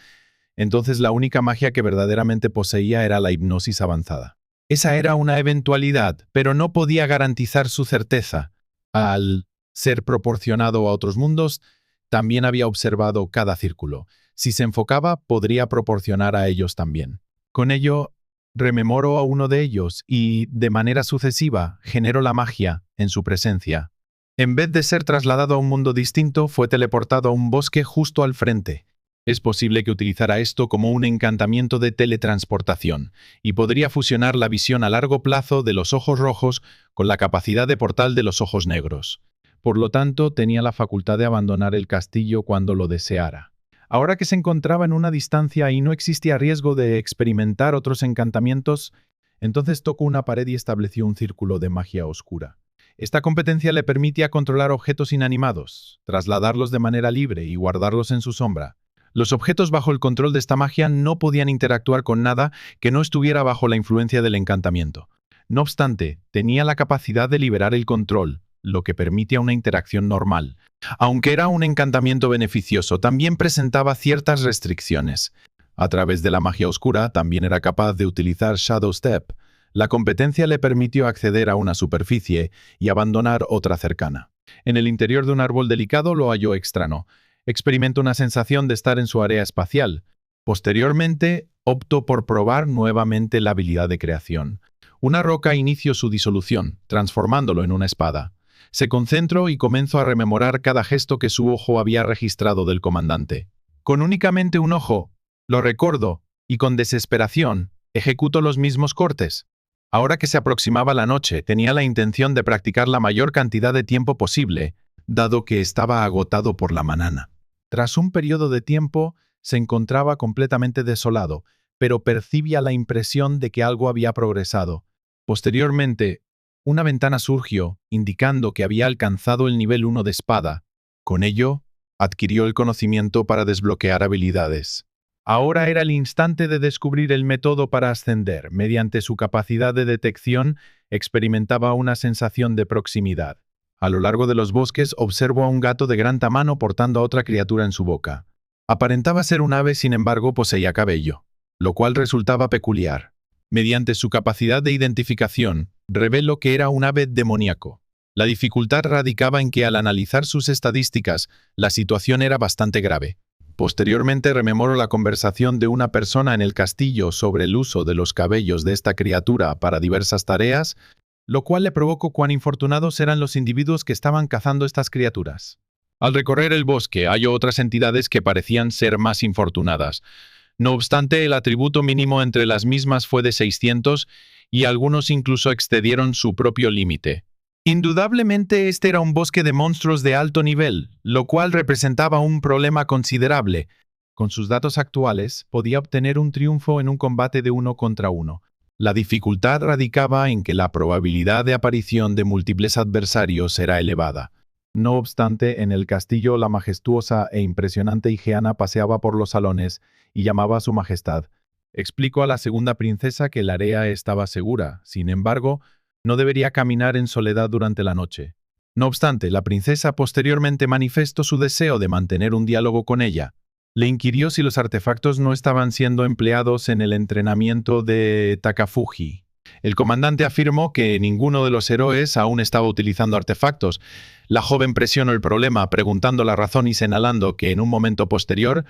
entonces la única magia que verdaderamente poseía era la hipnosis avanzada. Esa era una eventualidad, pero no podía garantizar su certeza. Al ser proporcionado a otros mundos, también había observado cada círculo. Si se enfocaba, podría proporcionar a ellos también. Con ello, rememoro a uno de ellos y, de manera sucesiva, generó la magia en su presencia. En vez de ser trasladado a un mundo distinto, fue teleportado a un bosque justo al frente. Es posible que utilizara esto como un encantamiento de teletransportación, y podría fusionar la visión a largo plazo de los ojos rojos con la capacidad de portal de los ojos negros. Por lo tanto, tenía la facultad de abandonar el castillo cuando lo deseara. Ahora que se encontraba en una distancia y no existía riesgo de experimentar otros encantamientos, entonces tocó una pared y estableció un círculo de magia oscura. Esta competencia le permitía controlar objetos inanimados, trasladarlos de manera libre y guardarlos en su sombra. Los objetos bajo el control de esta magia no podían interactuar con nada que no estuviera bajo la influencia del encantamiento. No obstante, tenía la capacidad de liberar el control, lo que permitía una interacción normal. Aunque era un encantamiento beneficioso, también presentaba ciertas restricciones. A través de la magia oscura, también era capaz de utilizar Shadow Step. La competencia le permitió acceder a una superficie y abandonar otra cercana. En el interior de un árbol delicado lo halló extraño. Experimentó una sensación de estar en su área espacial. Posteriormente, optó por probar nuevamente la habilidad de creación. Una roca inició su disolución, transformándolo en una espada. Se concentró y comenzó a rememorar cada gesto que su ojo había registrado del comandante. Con únicamente un ojo, lo recordó, y con desesperación, ejecutó los mismos cortes. Ahora que se aproximaba la noche, tenía la intención de practicar la mayor cantidad de tiempo posible, dado que estaba agotado por la mañana. Tras un periodo de tiempo, se encontraba completamente desolado, pero percibía la impresión de que algo había progresado. Posteriormente, una ventana surgió, indicando que había alcanzado el nivel 1 de espada. Con ello, adquirió el conocimiento para desbloquear habilidades. Ahora era el instante de descubrir el método para ascender. Mediante su capacidad de detección, experimentaba una sensación de proximidad. A lo largo de los bosques observó a un gato de gran tamaño portando a otra criatura en su boca. Aparentaba ser un ave, sin embargo, poseía cabello, lo cual resultaba peculiar. Mediante su capacidad de identificación, reveló que era un ave demoníaco. La dificultad radicaba en que al analizar sus estadísticas, la situación era bastante grave. Posteriormente rememoró la conversación de una persona en el castillo sobre el uso de los cabellos de esta criatura para diversas tareas, lo cual le provocó cuán infortunados eran los individuos que estaban cazando estas criaturas. Al recorrer el bosque, halló otras entidades que parecían ser más infortunadas. No obstante, el atributo mínimo entre las mismas fue de 600 y algunos incluso excedieron su propio límite. Indudablemente este era un bosque de monstruos de alto nivel, lo cual representaba un problema considerable. Con sus datos actuales, podía obtener un triunfo en un combate de 1 contra 1. La dificultad radicaba en que la probabilidad de aparición de múltiples adversarios era elevada. No obstante, en el castillo la majestuosa e impresionante Higiana paseaba por los salones y llamaba a su majestad. Explicó a la segunda princesa que la área estaba segura, sin embargo, no debería caminar en soledad durante la noche. No obstante, la princesa posteriormente manifestó su deseo de mantener un diálogo con ella. Le inquirió si los artefactos no estaban siendo empleados en el entrenamiento de Takafuji. El comandante afirmó que ninguno de los héroes aún estaba utilizando artefactos. La joven presionó el problema, preguntando la razón y señalando que en un momento posterior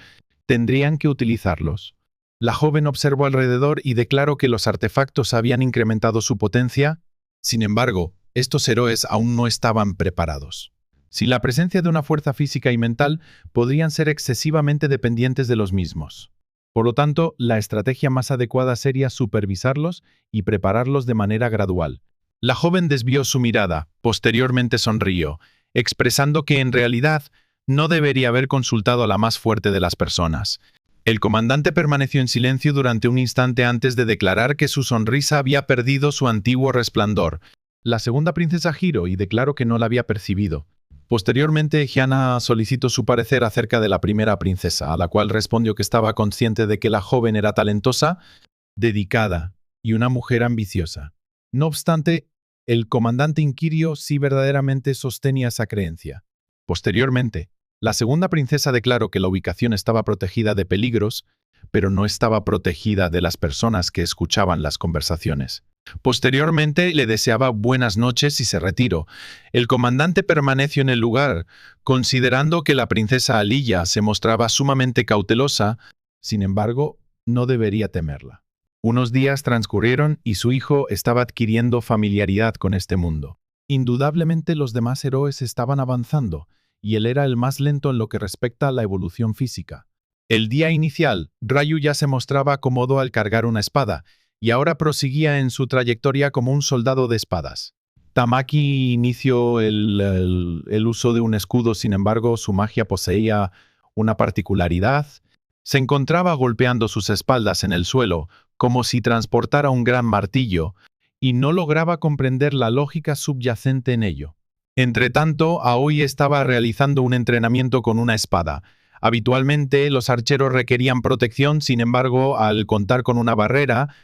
tendrían que utilizarlos. La joven observó alrededor y declaró que los artefactos habían incrementado su potencia. Sin embargo, estos héroes aún no estaban preparados. Sin la presencia de una fuerza física y mental, podrían ser excesivamente dependientes de los mismos. Por lo tanto, la estrategia más adecuada sería supervisarlos y prepararlos de manera gradual. La joven desvió su mirada, posteriormente sonrió, expresando que en realidad no debería haber consultado a la más fuerte de las personas. El comandante permaneció en silencio durante un instante antes de declarar que su sonrisa había perdido su antiguo resplandor. La segunda princesa giró y declaró que no la había percibido. Posteriormente, Higiana solicitó su parecer acerca de la primera princesa, a la cual respondió que estaba consciente de que la joven era talentosa, dedicada y una mujer ambiciosa. No obstante, el comandante inquirió si verdaderamente sostenía esa creencia. Posteriormente, la segunda princesa declaró que la ubicación estaba protegida de peligros, pero no estaba protegida de las personas que escuchaban las conversaciones. Posteriormente le deseaba buenas noches y se retiró. El comandante permaneció en el lugar, considerando que la princesa Aliyah se mostraba sumamente cautelosa. Sin embargo, no debería temerla. Unos días transcurrieron y su hijo estaba adquiriendo familiaridad con este mundo. Indudablemente los demás héroes estaban avanzando, y él era el más lento en lo que respecta a la evolución física. El día inicial, Ryu ya se mostraba cómodo al cargar una espada, y ahora proseguía en su trayectoria como un soldado de espadas. Tamaki inició el uso de un escudo, sin embargo, su magia poseía una particularidad. Se encontraba golpeando sus espaldas en el suelo, como si transportara un gran martillo, y no lograba comprender la lógica subyacente en ello. Entretanto, Aoi estaba realizando un entrenamiento con una espada. Habitualmente, los archeros requerían protección, sin embargo, al contar con una barrera,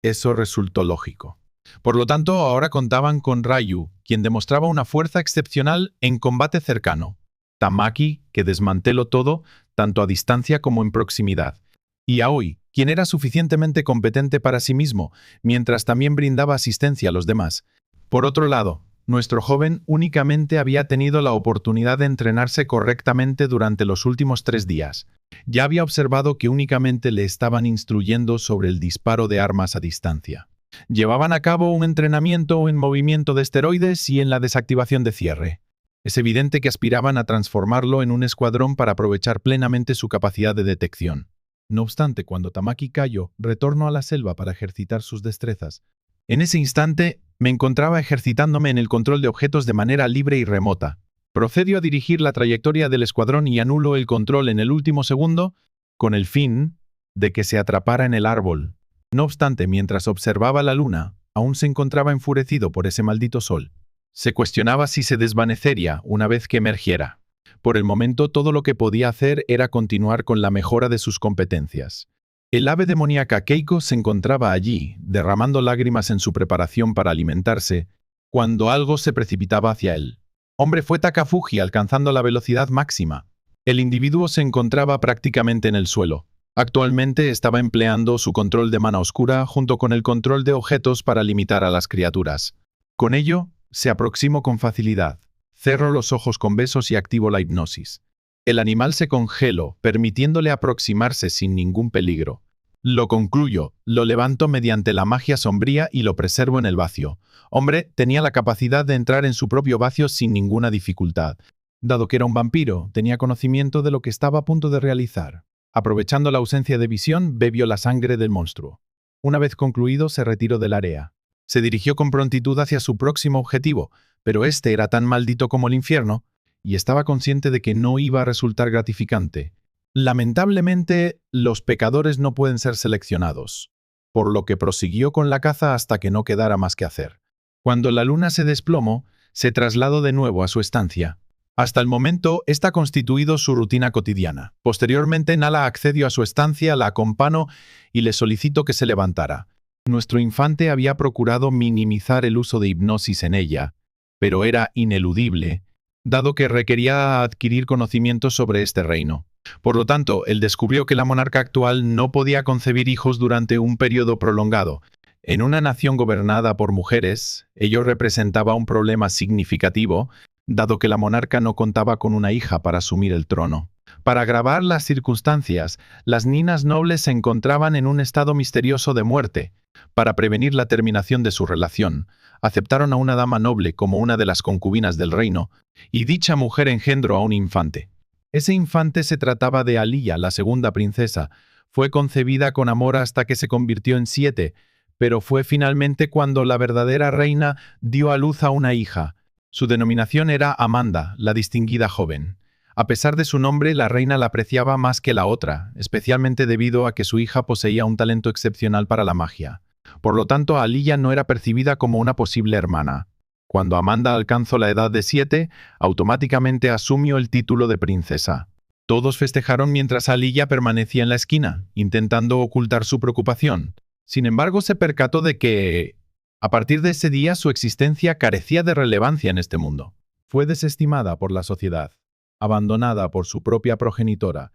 eso resultó lógico. Por lo tanto, ahora contaban con Ryu, quien demostraba una fuerza excepcional en combate cercano. Tamaki, que desmanteló todo, tanto a distancia como en proximidad. Y Aoi, quien era suficientemente competente para sí mismo, mientras también brindaba asistencia a los demás. Por otro lado, nuestro joven únicamente había tenido la oportunidad de entrenarse correctamente durante los últimos 3 días. Ya había observado que únicamente le estaban instruyendo sobre el disparo de armas a distancia. Llevaban a cabo un entrenamiento en movimiento de esteroides y en la desactivación de cierre. Es evidente que aspiraban a transformarlo en un escuadrón para aprovechar plenamente su capacidad de detección. No obstante, cuando Tamaki cayó, retornó a la selva para ejercitar sus destrezas. En ese instante, me encontraba ejercitándome en el control de objetos de manera libre y remota. Procedió a dirigir la trayectoria del escuadrón y anuló el control en el último segundo, con el fin de que se atrapara en el árbol. No obstante, mientras observaba la luna, aún se encontraba enfurecido por ese maldito sol. Se cuestionaba si se desvanecería una vez que emergiera. Por el momento, todo lo que podía hacer era continuar con la mejora de sus competencias. El ave demoníaca Keiko se encontraba allí, derramando lágrimas en su preparación para alimentarse, cuando algo se precipitaba hacia él. Hombre, fue Takafuji alcanzando la velocidad máxima. El individuo se encontraba prácticamente en el suelo. Actualmente estaba empleando su control de mana oscura junto con el control de objetos para limitar a las criaturas. Con ello, se aproximó con facilidad. Cerró los ojos con besos y activó la hipnosis. El animal se congeló, permitiéndole aproximarse sin ningún peligro. Lo concluyo, lo levanto mediante la magia sombría y lo preservo en el vacío. Hombre tenía la capacidad de entrar en su propio vacío sin ninguna dificultad. Dado que era un vampiro, tenía conocimiento de lo que estaba a punto de realizar. Aprovechando la ausencia de visión, bebió la sangre del monstruo. Una vez concluido, se retiró del área. Se dirigió con prontitud hacia su próximo objetivo, pero este era tan maldito como el infierno, y estaba consciente de que no iba a resultar gratificante. Lamentablemente, los pecadores no pueden ser seleccionados, por lo que prosiguió con la caza hasta que no quedara más que hacer. Cuando la luna se desplomó, se trasladó de nuevo a su estancia. Hasta el momento, esta ha constituido su rutina cotidiana. Posteriormente, Nala accedió a su estancia, la acompañó y le solicitó que se levantara. Nuestro infante había procurado minimizar el uso de hipnosis en ella, pero era ineludible, dado que requería adquirir conocimientos sobre este reino. Por lo tanto, él descubrió que la monarca actual no podía concebir hijos durante un periodo prolongado. En una nación gobernada por mujeres, ello representaba un problema significativo, dado que la monarca no contaba con una hija para asumir el trono. Para agravar las circunstancias, las ninas nobles se encontraban en un estado misterioso de muerte. Para prevenir la terminación de su relación, aceptaron a una dama noble como una de las concubinas del reino, y dicha mujer engendró a un infante. Ese infante se trataba de Aliyah, la segunda princesa. Fue concebida con amor hasta que se convirtió en 7, pero fue finalmente cuando la verdadera reina dio a luz a una hija. Su denominación era Amanda, la distinguida joven. A pesar de su nombre, la reina la apreciaba más que la otra, especialmente debido a que su hija poseía un talento excepcional para la magia. Por lo tanto, Aliyah no era percibida como una posible hermana. Cuando Amanda alcanzó la edad de 7, automáticamente asumió el título de princesa. Todos festejaron mientras Aliyah permanecía en la esquina, intentando ocultar su preocupación. Sin embargo, se percató de que, a partir de ese día, su existencia carecía de relevancia en este mundo. Fue desestimada por la sociedad, abandonada por su propia progenitora,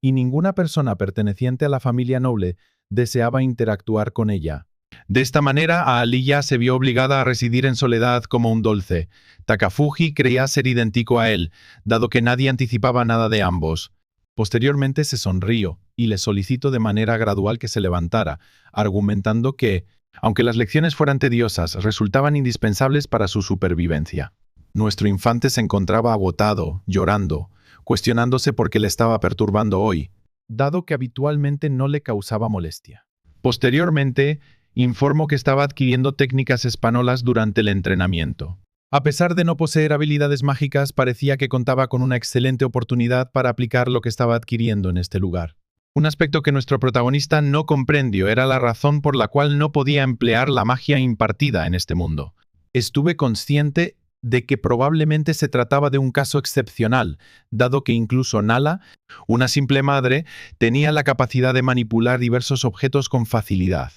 y ninguna persona perteneciente a la familia noble deseaba interactuar con ella. De esta manera, Aaliya se vio obligada a residir en soledad como un dolce. Takafuji creía ser idéntico a él, dado que nadie anticipaba nada de ambos. Posteriormente se sonrió y le solicitó de manera gradual que se levantara, argumentando que, aunque las lecciones fueran tediosas, resultaban indispensables para su supervivencia. Nuestro infante se encontraba agotado, llorando, cuestionándose por qué le estaba perturbando hoy, dado que habitualmente no le causaba molestia. Posteriormente, informó que estaba adquiriendo técnicas españolas durante el entrenamiento. A pesar de no poseer habilidades mágicas, parecía que contaba con una excelente oportunidad para aplicar lo que estaba adquiriendo en este lugar. Un aspecto que nuestro protagonista no comprendió era la razón por la cual no podía emplear la magia impartida en este mundo. Estuve consciente de que probablemente se trataba de un caso excepcional, dado que incluso Nala, una simple madre, tenía la capacidad de manipular diversos objetos con facilidad.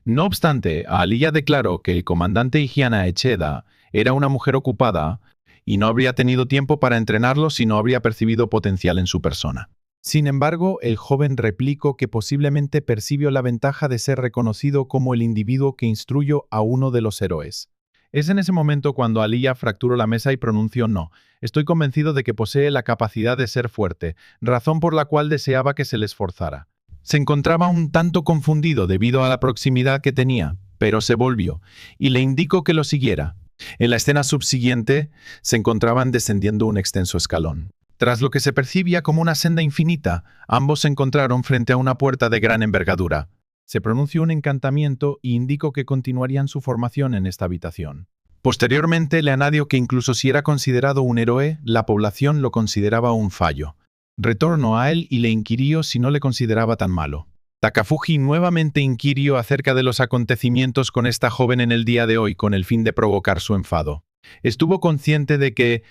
No obstante, Aaliya declaró que el comandante Higiana Echeda era una mujer ocupada y no habría tenido tiempo para entrenarlo si no habría percibido potencial en su persona. Sin embargo, el joven replicó que posiblemente percibió la ventaja de ser reconocido como el individuo que instruyó a uno de los héroes. Es en ese momento cuando Aaliya fracturó la mesa y pronunció no. Estoy convencido de que posee la capacidad de ser fuerte, razón por la cual deseaba que se le esforzara. Se encontraba un tanto confundido debido a la proximidad que tenía, pero se volvió y le indicó que lo siguiera. En la escena subsiguiente se encontraban descendiendo un extenso escalón. Tras lo que se percibía como una senda infinita, ambos se encontraron frente a una puerta de gran envergadura. Se pronunció un encantamiento y indicó que continuarían su formación en esta habitación. Posteriormente le añadió que incluso si era considerado un héroe, la población lo consideraba un fallo. Retornó a él y le inquirió si no le consideraba tan malo. Takafuji nuevamente inquirió acerca de los acontecimientos con esta joven en el día de hoy con el fin de provocar su enfado. Estuvo consciente de que,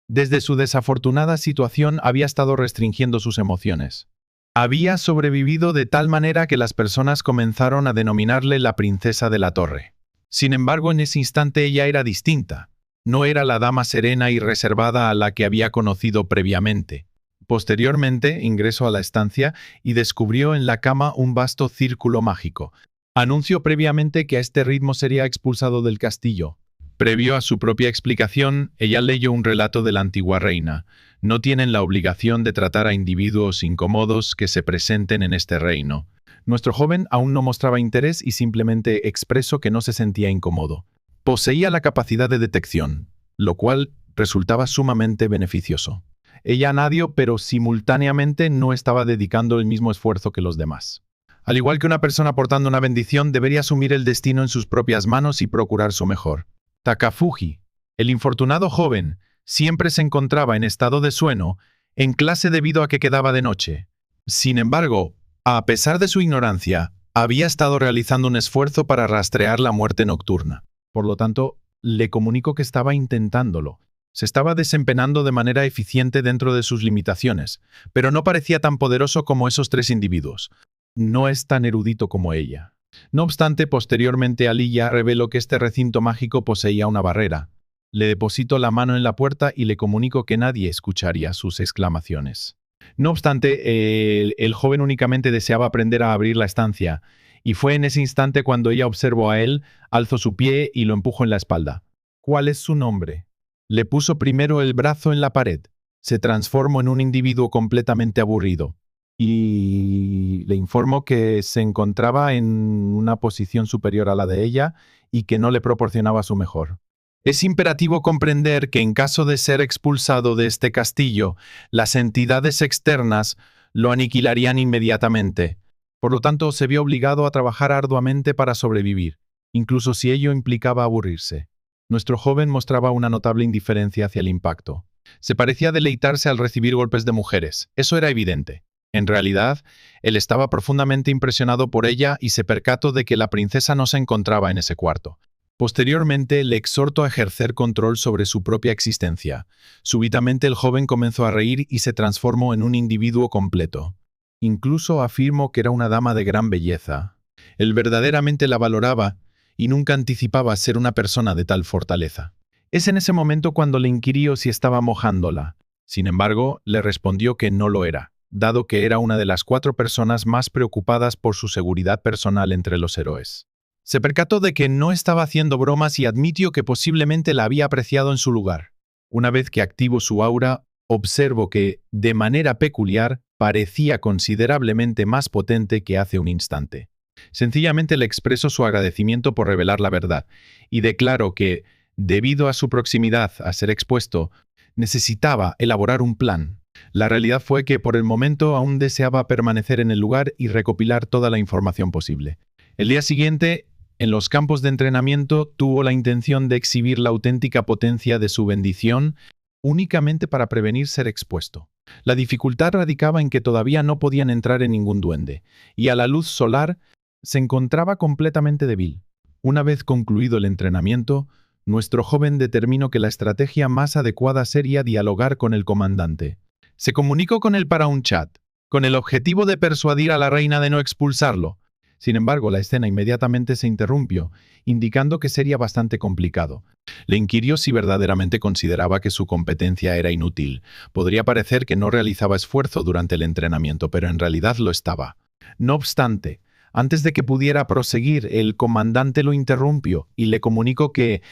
desde su desafortunada situación, había estado restringiendo sus emociones. Había sobrevivido de tal manera que las personas comenzaron a denominarle la princesa de la torre. Sin embargo, en ese instante ella era distinta. No era la dama serena y reservada a la que había conocido previamente. Posteriormente, ingresó a la estancia y descubrió en la cama un vasto círculo mágico. Anunció previamente que a este ritmo sería expulsado del castillo. Previo a su propia explicación, ella leyó un relato de la antigua reina. No tienen la obligación de tratar a individuos incómodos que se presenten en este reino. Nuestro joven aún no mostraba interés y simplemente expresó que no se sentía incómodo. Poseía la capacidad de detección, lo cual resultaba sumamente beneficioso. Ella añadió, pero simultáneamente no estaba dedicando el mismo esfuerzo que los demás. Al igual que una persona portando una bendición, debería asumir el destino en sus propias manos y procurar su mejor. Takafuji, el infortunado joven, siempre se encontraba en estado de sueño, en clase debido a que quedaba de noche. Sin embargo, a pesar de su ignorancia, había estado realizando un esfuerzo para rastrear la muerte nocturna. Por lo tanto, le comunicó que estaba intentándolo. Se estaba desempeñando de manera eficiente dentro de sus limitaciones, pero no parecía tan poderoso como esos tres individuos. No es tan erudito como ella. No obstante, posteriormente Aaliya reveló que este recinto mágico poseía una barrera. Le depositó la mano en la puerta y le comunicó que nadie escucharía sus exclamaciones. No obstante, el joven únicamente deseaba aprender a abrir la estancia, y fue en ese instante cuando ella observó a él, alzó su pie y lo empujó en la espalda. ¿Cuál es su nombre? Le puso primero el brazo en la pared. Se transformó en un individuo completamente aburrido. Y le informó que se encontraba en una posición superior a la de ella y que no le proporcionaba su mejor. Es imperativo comprender que en caso de ser expulsado de este castillo, las entidades externas lo aniquilarían inmediatamente. Por lo tanto, se vio obligado a trabajar arduamente para sobrevivir, incluso si ello implicaba aburrirse. Nuestro joven mostraba una notable indiferencia hacia el impacto. Se parecía deleitarse al recibir golpes de mujeres. Eso era evidente. En realidad, él estaba profundamente impresionado por ella y se percató de que la princesa no se encontraba en ese cuarto. Posteriormente, le exhortó a ejercer control sobre su propia existencia. Súbitamente el joven comenzó a reír y se transformó en un individuo completo. Incluso afirmó que era una dama de gran belleza. Él verdaderamente la valoraba y nunca anticipaba ser una persona de tal fortaleza. Es en ese momento cuando le inquirió si estaba mojándola. Sin embargo, le respondió que no lo era, dado que era una de las 4 personas más preocupadas por su seguridad personal entre los héroes. Se percató de que no estaba haciendo bromas y admitió que posiblemente la había apreciado en su lugar. Una vez que activó su aura, observó que, de manera peculiar, parecía considerablemente más potente que hace un instante. Sencillamente le expresó su agradecimiento por revelar la verdad y declaró que, debido a su proximidad a ser expuesto, necesitaba elaborar un plan. La realidad fue que por el momento aún deseaba permanecer en el lugar y recopilar toda la información posible. El día siguiente, en los campos de entrenamiento, tuvo la intención de exhibir la auténtica potencia de su bendición únicamente para prevenir ser expuesto. La dificultad radicaba en que todavía no podían entrar en ningún duende, y a la luz solar se encontraba completamente débil. Una vez concluido el entrenamiento, nuestro joven determinó que la estrategia más adecuada sería dialogar con el comandante. Se comunicó con él para un chat, con el objetivo de persuadir a la reina de no expulsarlo. Sin embargo, la escena inmediatamente se interrumpió, indicando que sería bastante complicado. Le inquirió si verdaderamente consideraba que su competencia era inútil. Podría parecer que no realizaba esfuerzo durante el entrenamiento, pero en realidad lo estaba. No obstante, antes de que pudiera proseguir, el comandante lo interrumpió y le comunicó que,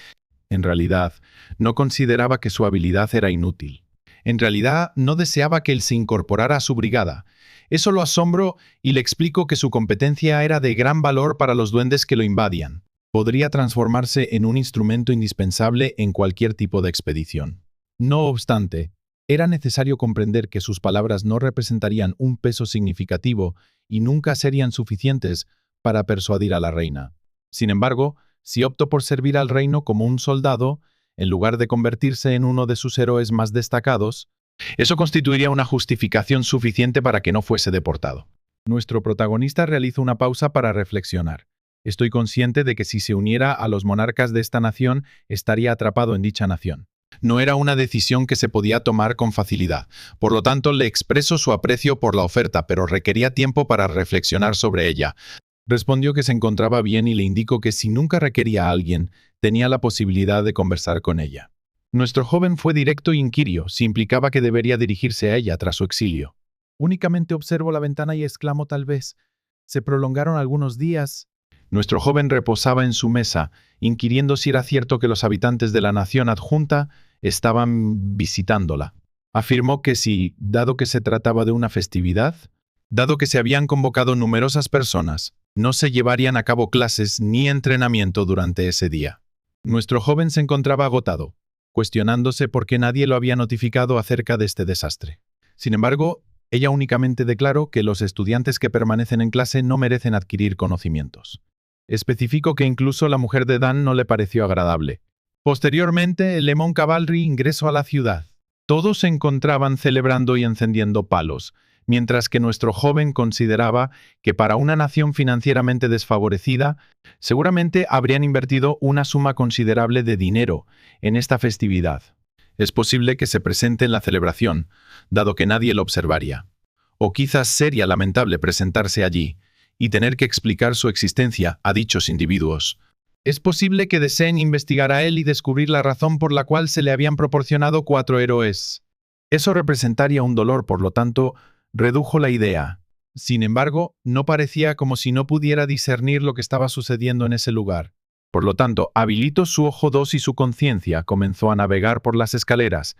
en realidad, no consideraba que su habilidad era inútil. En realidad, no deseaba que él se incorporara a su brigada. Eso lo asombró y le explicó que su competencia era de gran valor para los duendes que lo invadían. Podría transformarse en un instrumento indispensable en cualquier tipo de expedición. No obstante, era necesario comprender que sus palabras no representarían un peso significativo y nunca serían suficientes para persuadir a la reina. Sin embargo, si optó por servir al reino como un soldado, en lugar de convertirse en uno de sus héroes más destacados, eso constituiría una justificación suficiente para que no fuese deportado. Nuestro protagonista realiza una pausa para reflexionar. Estoy consciente de que si se uniera a los monarcas de esta nación, estaría atrapado en dicha nación. No era una decisión que se podía tomar con facilidad. Por lo tanto, le expreso su aprecio por la oferta, pero requería tiempo para reflexionar sobre ella. Respondió que se encontraba bien y le indicó que si nunca requería a alguien, tenía la posibilidad de conversar con ella. Nuestro joven fue directo e inquirió si implicaba que debería dirigirse a ella tras su exilio. Únicamente observo la ventana y exclamo tal vez. Se prolongaron algunos días. Nuestro joven reposaba en su mesa, inquiriendo si era cierto que los habitantes de la nación adjunta estaban visitándola. Afirmó que sí, dado que se trataba de una festividad, dado que se habían convocado numerosas personas, no se llevarían a cabo clases ni entrenamiento durante ese día. Nuestro joven se encontraba agotado, cuestionándose por qué nadie lo había notificado acerca de este desastre. Sin embargo, ella únicamente declaró que los estudiantes que permanecen en clase no merecen adquirir conocimientos. Especificó que incluso la mujer de Dan no le pareció agradable. Posteriormente, el Lemon Cavalry ingresó a la ciudad. Todos se encontraban celebrando y encendiendo palos, mientras que nuestro joven consideraba que para una nación financieramente desfavorecida, seguramente habrían invertido una suma considerable de dinero en esta festividad. Es posible que se presente en la celebración, dado que nadie lo observaría. O quizás sería lamentable presentarse allí y tener que explicar su existencia a dichos individuos. Es posible que deseen investigar a él y descubrir la razón por la cual se le habían proporcionado 4 héroes. Eso representaría un dolor, por lo tanto, redujo la idea. Sin embargo, no parecía como si no pudiera discernir lo que estaba sucediendo en ese lugar. Por lo tanto, habilitó su ojo 2 y su conciencia comenzó a navegar por las escaleras.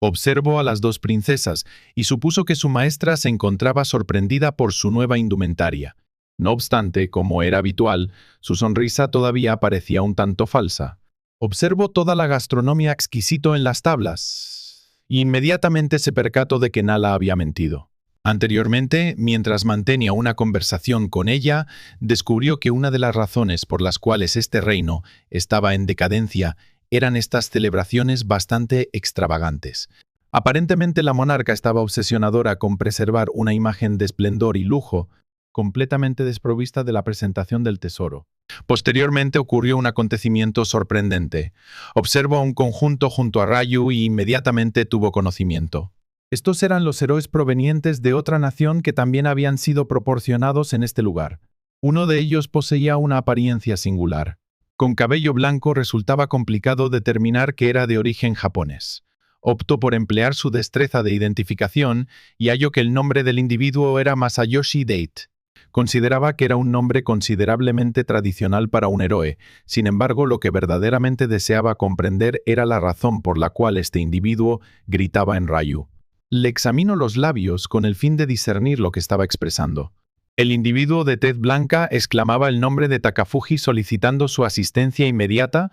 Observó a las 2 princesas y supuso que su maestra se encontraba sorprendida por su nueva indumentaria. No obstante, como era habitual, su sonrisa todavía parecía un tanto falsa. Observó toda la gastronomía exquisito en las tablas y inmediatamente se percató de que Nala había mentido. Anteriormente, mientras mantenía una conversación con ella, descubrió que una de las razones por las cuales este reino estaba en decadencia eran estas celebraciones bastante extravagantes. Aparentemente la monarca estaba obsesionadora con preservar una imagen de esplendor y lujo, completamente desprovista de la presentación del tesoro. Posteriormente ocurrió un acontecimiento sorprendente. Observó un conjunto junto a Rayu y inmediatamente tuvo conocimiento. Estos eran los héroes provenientes de otra nación que también habían sido proporcionados en este lugar. Uno de ellos poseía una apariencia singular. Con cabello blanco resultaba complicado determinar que era de origen japonés. Optó por emplear su destreza de identificación y halló que el nombre del individuo era Masayoshi Date. Consideraba que era un nombre considerablemente tradicional para un héroe. Sin embargo, lo que verdaderamente deseaba comprender era la razón por la cual este individuo gritaba en Ryu. Le examinó los labios con el fin de discernir lo que estaba expresando. El individuo de tez blanca exclamaba el nombre de Takafuji solicitando su asistencia inmediata,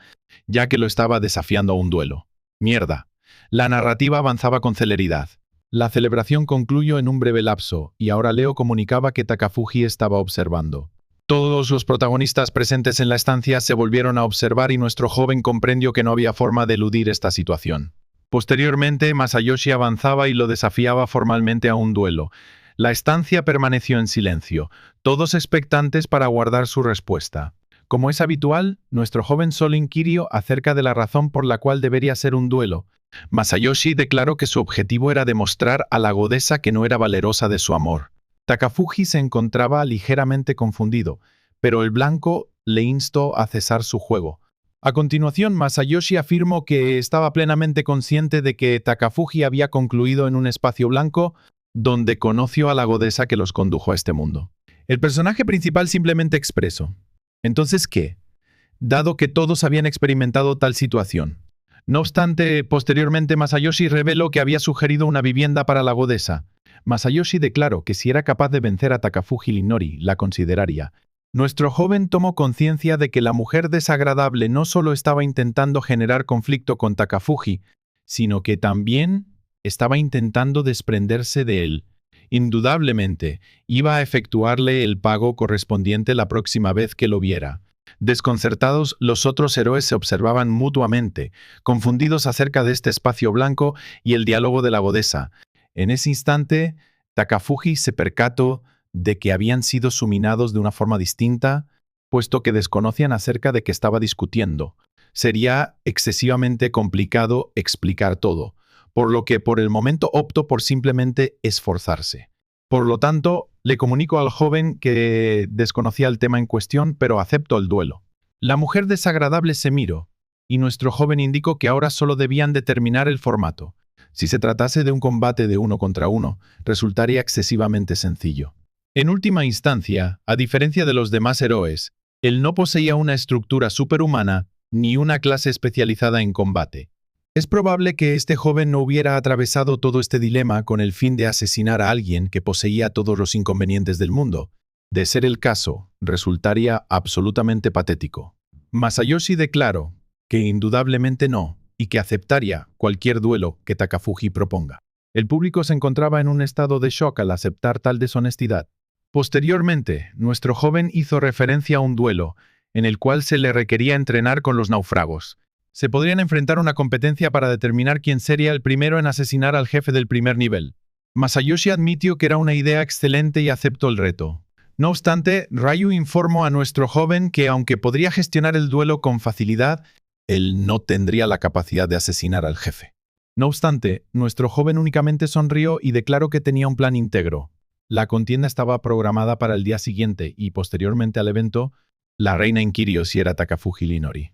ya que lo estaba desafiando a un duelo. Mierda. La narrativa avanzaba con celeridad. La celebración concluyó en un breve lapso, y ahora Leo comunicaba que Takafuji estaba observando. Todos los protagonistas presentes en la estancia se volvieron a observar y nuestro joven comprendió que no había forma de eludir esta situación. Posteriormente, Masayoshi avanzaba y lo desafiaba formalmente a un duelo. La estancia permaneció en silencio, todos expectantes para aguardar su respuesta. Como es habitual, nuestro joven solo inquirió acerca de la razón por la cual debería ser un duelo. Masayoshi declaró que su objetivo era demostrar a la godesa que no era valerosa de su amor. Takafuji se encontraba ligeramente confundido, pero el blanco le instó a cesar su juego. A continuación, Masayoshi afirmó que estaba plenamente consciente de que Takafuji había concluido en un espacio blanco donde conoció a la godesa que los condujo a este mundo. El personaje principal simplemente expresó: ¿entonces qué? Dado que todos habían experimentado tal situación. No obstante, posteriormente Masayoshi reveló que había sugerido una vivienda para la godesa. Masayoshi declaró que si era capaz de vencer a Takafuji Linori, la consideraría. Nuestro joven tomó conciencia de que la mujer desagradable no solo estaba intentando generar conflicto con Takafuji, sino que también estaba intentando desprenderse de él. Indudablemente, iba a efectuarle el pago correspondiente la próxima vez que lo viera. Desconcertados, los otros héroes se observaban mutuamente, confundidos acerca de este espacio blanco y el diálogo de la godesa. En ese instante, Takafuji se percató de que habían sido suminados de una forma distinta, puesto que desconocían acerca de qué estaba discutiendo. Sería excesivamente complicado explicar todo, por lo que por el momento optó por simplemente esforzarse. Por lo tanto, le comunicó al joven que desconocía el tema en cuestión, pero aceptó el duelo. La mujer desagradable se miró, y nuestro joven indicó que ahora solo debían determinar el formato. Si se tratase de un combate de 1 contra 1, resultaría excesivamente sencillo. En última instancia, a diferencia de los demás héroes, él no poseía una estructura superhumana ni una clase especializada en combate. Es probable que este joven no hubiera atravesado todo este dilema con el fin de asesinar a alguien que poseía todos los inconvenientes del mundo. De ser el caso, resultaría absolutamente patético. Masayoshi declaró que indudablemente no, y que aceptaría cualquier duelo que Takafuji proponga. El público se encontraba en un estado de shock al aceptar tal deshonestidad. Posteriormente, nuestro joven hizo referencia a un duelo, en el cual se le requería entrenar con los náufragos. Se podrían enfrentar una competencia para determinar quién sería el primero en asesinar al jefe del primer nivel. Masayoshi admitió que era una idea excelente y aceptó el reto. No obstante, Ryu informó a nuestro joven que aunque podría gestionar el duelo con facilidad, él no tendría la capacidad de asesinar al jefe. No obstante, nuestro joven únicamente sonrió y declaró que tenía un plan íntegro. La contienda estaba programada para el día siguiente y, posteriormente al evento, la reina inquirió si era Takafuji Linori.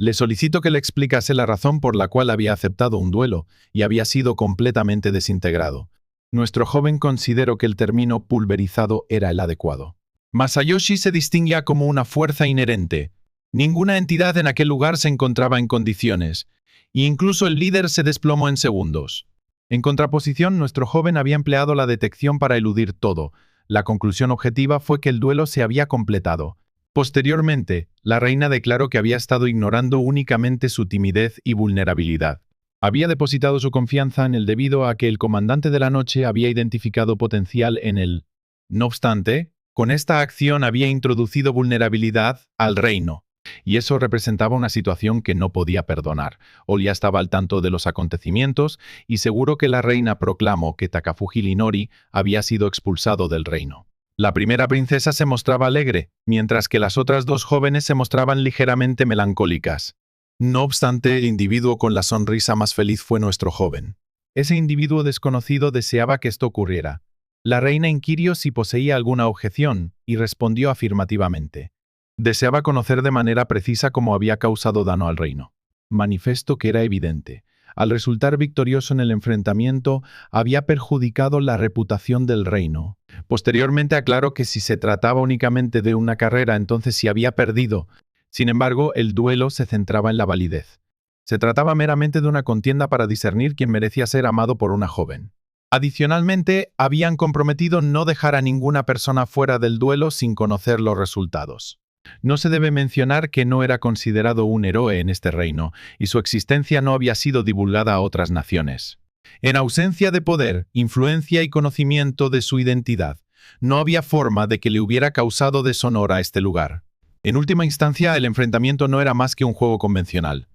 Le solicitó que le explicase la razón por la cual había aceptado un duelo y había sido completamente desintegrado. Nuestro joven consideró que el término pulverizado era el adecuado. Masayoshi se distinguía como una fuerza inherente. Ninguna entidad en aquel lugar se encontraba en condiciones, e incluso el líder se desplomó en segundos. En contraposición, nuestro joven había empleado la detección para eludir todo. La conclusión objetiva fue que el duelo se había completado. Posteriormente, la reina declaró que había estado ignorando únicamente su timidez y vulnerabilidad. Había depositado su confianza en él debido a que el comandante de la noche había identificado potencial en él. No obstante, con esta acción había introducido vulnerabilidad al reino, y eso representaba una situación que no podía perdonar. Olia estaba al tanto de los acontecimientos y seguro que la reina proclamó que Takafuji Linori había sido expulsado del reino. La primera princesa se mostraba alegre, mientras que las otras dos jóvenes se mostraban ligeramente melancólicas. No obstante, el individuo con la sonrisa más feliz fue nuestro joven. Ese individuo desconocido deseaba que esto ocurriera. La reina inquirió si poseía alguna objeción y respondió afirmativamente. Deseaba conocer de manera precisa cómo había causado daño al reino. Manifestó que era evidente. Al resultar victorioso en el enfrentamiento, había perjudicado la reputación del reino. Posteriormente aclaró que si se trataba únicamente de una carrera, entonces sí había perdido. Sin embargo, el duelo se centraba en la validez. Se trataba meramente de una contienda para discernir quién merecía ser amado por una joven. Adicionalmente, habían comprometido no dejar a ninguna persona fuera del duelo sin conocer los resultados. No se debe mencionar que no era considerado un héroe en este reino, y su existencia no había sido divulgada a otras naciones. En ausencia de poder, influencia y conocimiento de su identidad, no había forma de que le hubiera causado deshonor a este lugar. En última instancia, el enfrentamiento no era más que un juego convencional.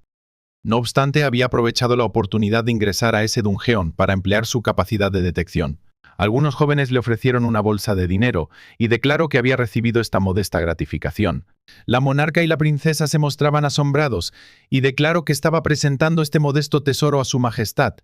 No obstante, había aprovechado la oportunidad de ingresar a ese dungeon para emplear su capacidad de detección. Algunos jóvenes le ofrecieron una bolsa de dinero y declaró que había recibido esta modesta gratificación. La monarca y la princesa se mostraban asombrados y declaró que estaba presentando este modesto tesoro a su majestad.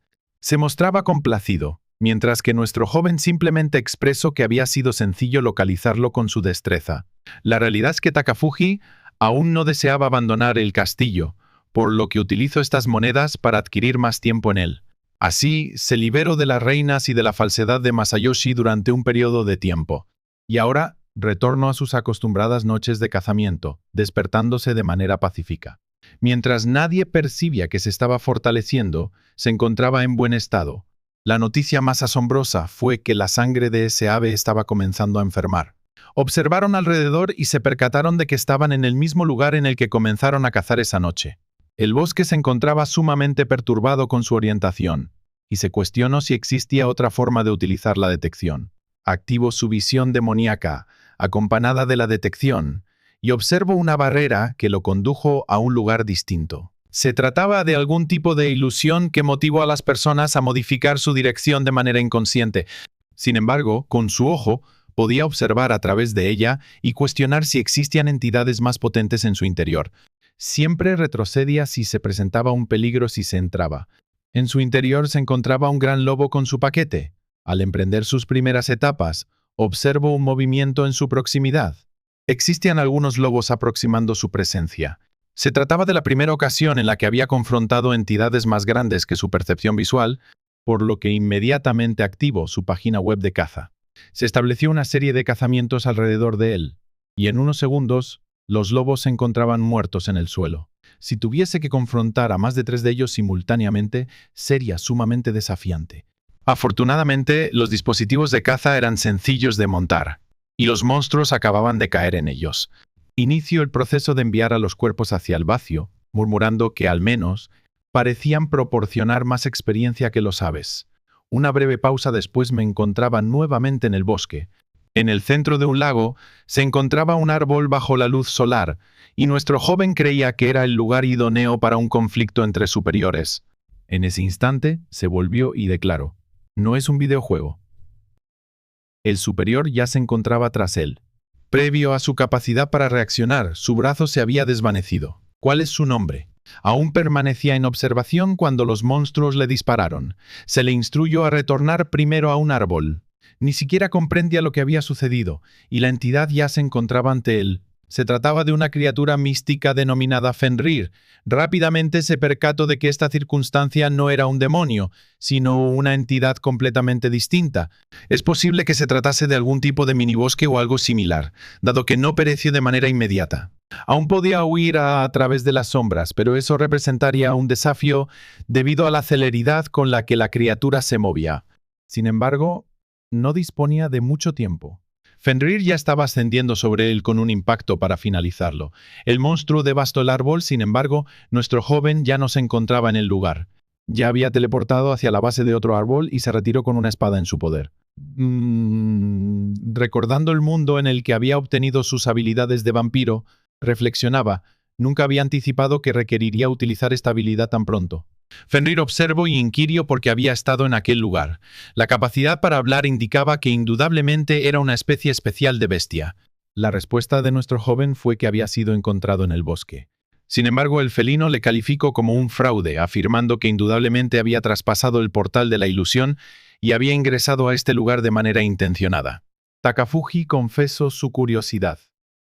Se mostraba complacido, mientras que nuestro joven simplemente expresó que había sido sencillo localizarlo con su destreza. La realidad es que Takafuji aún no deseaba abandonar el castillo, por lo que utilizó estas monedas para adquirir más tiempo en él. Así, se liberó de las reinas y de la falsedad de Masayoshi durante un periodo de tiempo. Y ahora, retornó a sus acostumbradas noches de cazamiento, despertándose de manera pacífica. Mientras nadie percibía que se estaba fortaleciendo, se encontraba en buen estado. La noticia más asombrosa fue que la sangre de ese ave estaba comenzando a enfermar. Observaron alrededor y se percataron de que estaban en el mismo lugar en el que comenzaron a cazar esa noche. El bosque se encontraba sumamente perturbado con su orientación, y se cuestionó si existía otra forma de utilizar la detección. Activó su visión demoníaca, acompañada de la detección, y observó una barrera que lo condujo a un lugar distinto. Se trataba de algún tipo de ilusión que motivó a las personas a modificar su dirección de manera inconsciente. Sin embargo, con su ojo, podía observar a través de ella y cuestionar si existían entidades más potentes en su interior. Siempre retrocedía si se presentaba un peligro si se entraba. En su interior se encontraba un gran lobo con su paquete. Al emprender sus primeras etapas, observó un movimiento en su proximidad. Existían algunos lobos aproximando su presencia. Se trataba de la primera ocasión en la que había confrontado entidades más grandes que su percepción visual, por lo que inmediatamente activó su página web de caza. Se estableció una serie de cazamientos alrededor de él, y en unos segundos, los lobos se encontraban muertos en el suelo. Si tuviese que confrontar a más de 3 de ellos simultáneamente, sería sumamente desafiante. Afortunadamente, los dispositivos de caza eran sencillos de montar, y los monstruos acababan de caer en ellos. Inició el proceso de enviar a los cuerpos hacia el vacío, murmurando que al menos parecían proporcionar más experiencia que los aves. Una breve pausa después me encontraba nuevamente en el bosque. En el centro de un lago se encontraba un árbol bajo la luz solar, y nuestro joven creía que era el lugar idóneo para un conflicto entre superiores. En ese instante se volvió y declaró: «No es un videojuego». El superior ya se encontraba tras él. Previo a su capacidad para reaccionar, su brazo se había desvanecido. ¿Cuál es su nombre? Aún permanecía en observación cuando los monstruos le dispararon. Se le instruyó a retornar primero a un árbol. Ni siquiera comprendía lo que había sucedido, y la entidad ya se encontraba ante él. Se trataba de una criatura mística denominada Fenrir. Rápidamente se percató de que esta circunstancia no era un demonio, sino una entidad completamente distinta. Es posible que se tratase de algún tipo de minibosque o algo similar, dado que no pereció de manera inmediata. Aún podía huir a través de las sombras, pero eso representaría un desafío debido a la celeridad con la que la criatura se movía. Sin embargo, no disponía de mucho tiempo. Fenrir ya estaba ascendiendo sobre él con un impacto para finalizarlo. El monstruo devastó el árbol, sin embargo, nuestro joven ya no se encontraba en el lugar. Ya había teleportado hacia la base de otro árbol y se retiró con una espada en su poder. Recordando el mundo en el que había obtenido sus habilidades de vampiro, reflexionaba: nunca había anticipado que requeriría utilizar esta habilidad tan pronto. Fenrir observó y inquirió porque había estado en aquel lugar. La capacidad para hablar indicaba que indudablemente era una especie especial de bestia. La respuesta de nuestro joven fue que había sido encontrado en el bosque. Sin embargo, el felino le calificó como un fraude, afirmando que indudablemente había traspasado el portal de la ilusión y había ingresado a este lugar de manera intencionada. Takafuji confesó su curiosidad.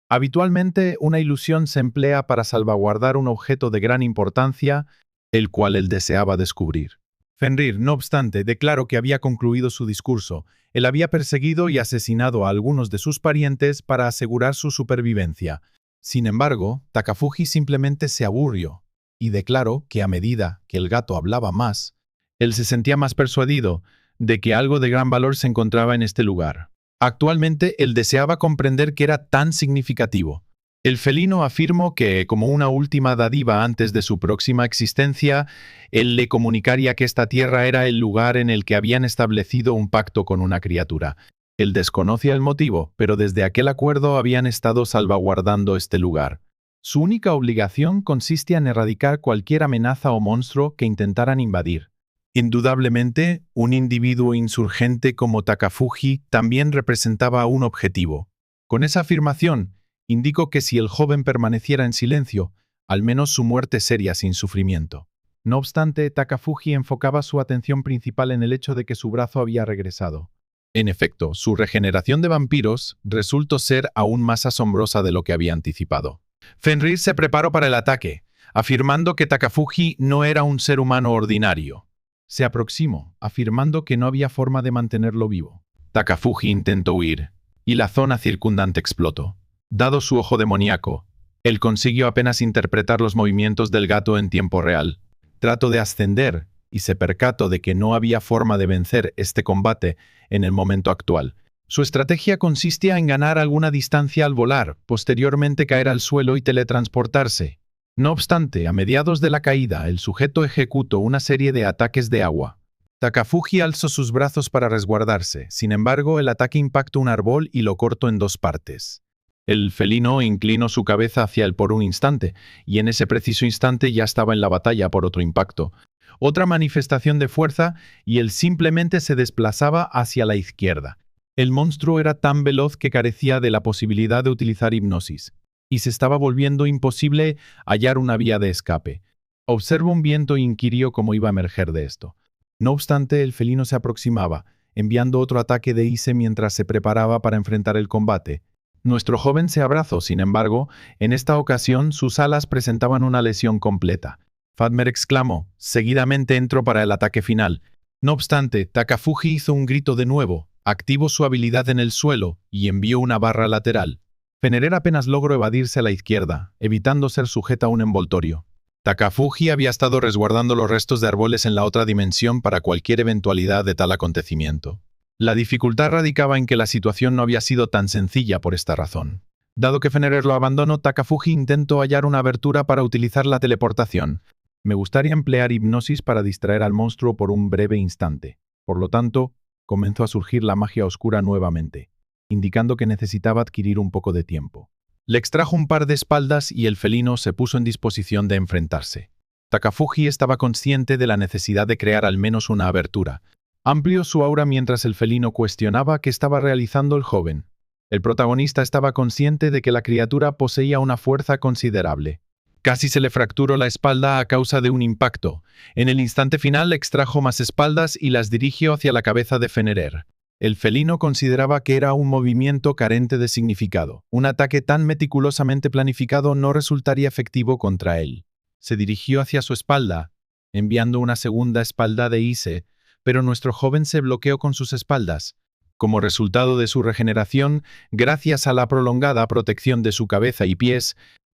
Habitualmente, una ilusión se emplea para salvaguardar un objeto de gran importancia el cual él deseaba descubrir. Fenrir, no obstante, declaró que había concluido su discurso. Él había perseguido y asesinado a algunos de sus parientes para asegurar su supervivencia. Sin embargo, Takafuji simplemente se aburrió y declaró que a medida que el gato hablaba más, él se sentía más persuadido de que algo de gran valor se encontraba en este lugar. Actualmente, él deseaba comprender qué era tan significativo. El felino afirmó que, como una última dádiva antes de su próxima existencia, él le comunicaría que esta tierra era el lugar en el que habían establecido un pacto con una criatura. Él desconocía el motivo, pero desde aquel acuerdo habían estado salvaguardando este lugar. Su única obligación consistía en erradicar cualquier amenaza o monstruo que intentaran invadir. Indudablemente, un individuo insurgente como Takafuji también representaba un objetivo. Con esa afirmación, indicó que si el joven permaneciera en silencio, al menos su muerte sería sin sufrimiento. No obstante, Takafuji enfocaba su atención principal en el hecho de que su brazo había regresado. En efecto, su regeneración de vampiros resultó ser aún más asombrosa de lo que había anticipado. Fenrir se preparó para el ataque, afirmando que Takafuji no era un ser humano ordinario. Se aproximó, afirmando que no había forma de mantenerlo vivo. Takafuji intentó huir, y la zona circundante explotó. Dado su ojo demoníaco, él consiguió apenas interpretar los movimientos del gato en tiempo real. Trató de ascender y se percató de que no había forma de vencer este combate en el momento actual. Su estrategia consistía en ganar alguna distancia al volar, posteriormente caer al suelo y teletransportarse. No obstante, a mediados de la caída, el sujeto ejecutó una serie de ataques de agua. Takafuji alzó sus brazos para resguardarse. Sin embargo, el ataque impactó un árbol y lo cortó en dos partes. El felino inclinó su cabeza hacia él por un instante, y en ese preciso instante ya estaba en la batalla por otro impacto. Otra manifestación de fuerza, y él simplemente se desplazaba hacia la izquierda. El monstruo era tan veloz que carecía de la posibilidad de utilizar hipnosis, y se estaba volviendo imposible hallar una vía de escape. Observó un viento e inquirió cómo iba a emerger de esto. No obstante, el felino se aproximaba, enviando otro ataque de Ise mientras se preparaba para enfrentar el combate. Nuestro joven se abrazó, sin embargo, en esta ocasión sus alas presentaban una lesión completa. Fatmer exclamó, seguidamente entró para el ataque final. No obstante, Takafuji hizo un grito de nuevo, activó su habilidad en el suelo y envió una barra lateral. Fenrir apenas logró evadirse a la izquierda, evitando ser sujeta a un envoltorio. Takafuji había estado resguardando los restos de árboles en la otra dimensión para cualquier eventualidad de tal acontecimiento. La dificultad radicaba en que la situación no había sido tan sencilla por esta razón. Dado que Fenrir lo abandonó, Takafuji intentó hallar una abertura para utilizar la teleportación. Me gustaría emplear hipnosis para distraer al monstruo por un breve instante. Por lo tanto, comenzó a surgir la magia oscura nuevamente, indicando que necesitaba adquirir un poco de tiempo. Le extrajo un par de espaldas y el felino se puso en disposición de enfrentarse. Takafuji estaba consciente de la necesidad de crear al menos una abertura. Amplió su aura mientras el felino cuestionaba qué estaba realizando el joven. El protagonista estaba consciente de que la criatura poseía una fuerza considerable. Casi se le fracturó la espalda a causa de un impacto. En el instante final extrajo más espaldas y las dirigió hacia la cabeza de Fenrir. El felino consideraba que era un movimiento carente de significado. Un ataque tan meticulosamente planificado no resultaría efectivo contra él. Se dirigió hacia su espalda, enviando una segunda espalda de Ise, pero nuestro joven se bloqueó con sus espaldas. Como resultado de su regeneración, gracias a la prolongada protección de su cabeza y pies,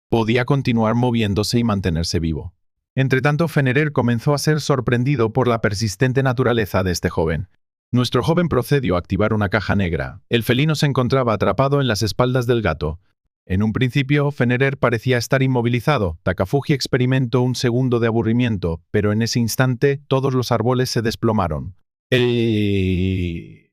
podía continuar moviéndose y mantenerse vivo. Entretanto, Fenrir comenzó a ser sorprendido por la persistente naturaleza de este joven. Nuestro joven procedió a activar una caja negra. El felino se encontraba atrapado en las espaldas del gato. En un principio, Fenrir parecía estar inmovilizado. Takafuji experimentó un segundo de aburrimiento, pero en ese instante todos los árboles se desplomaron. El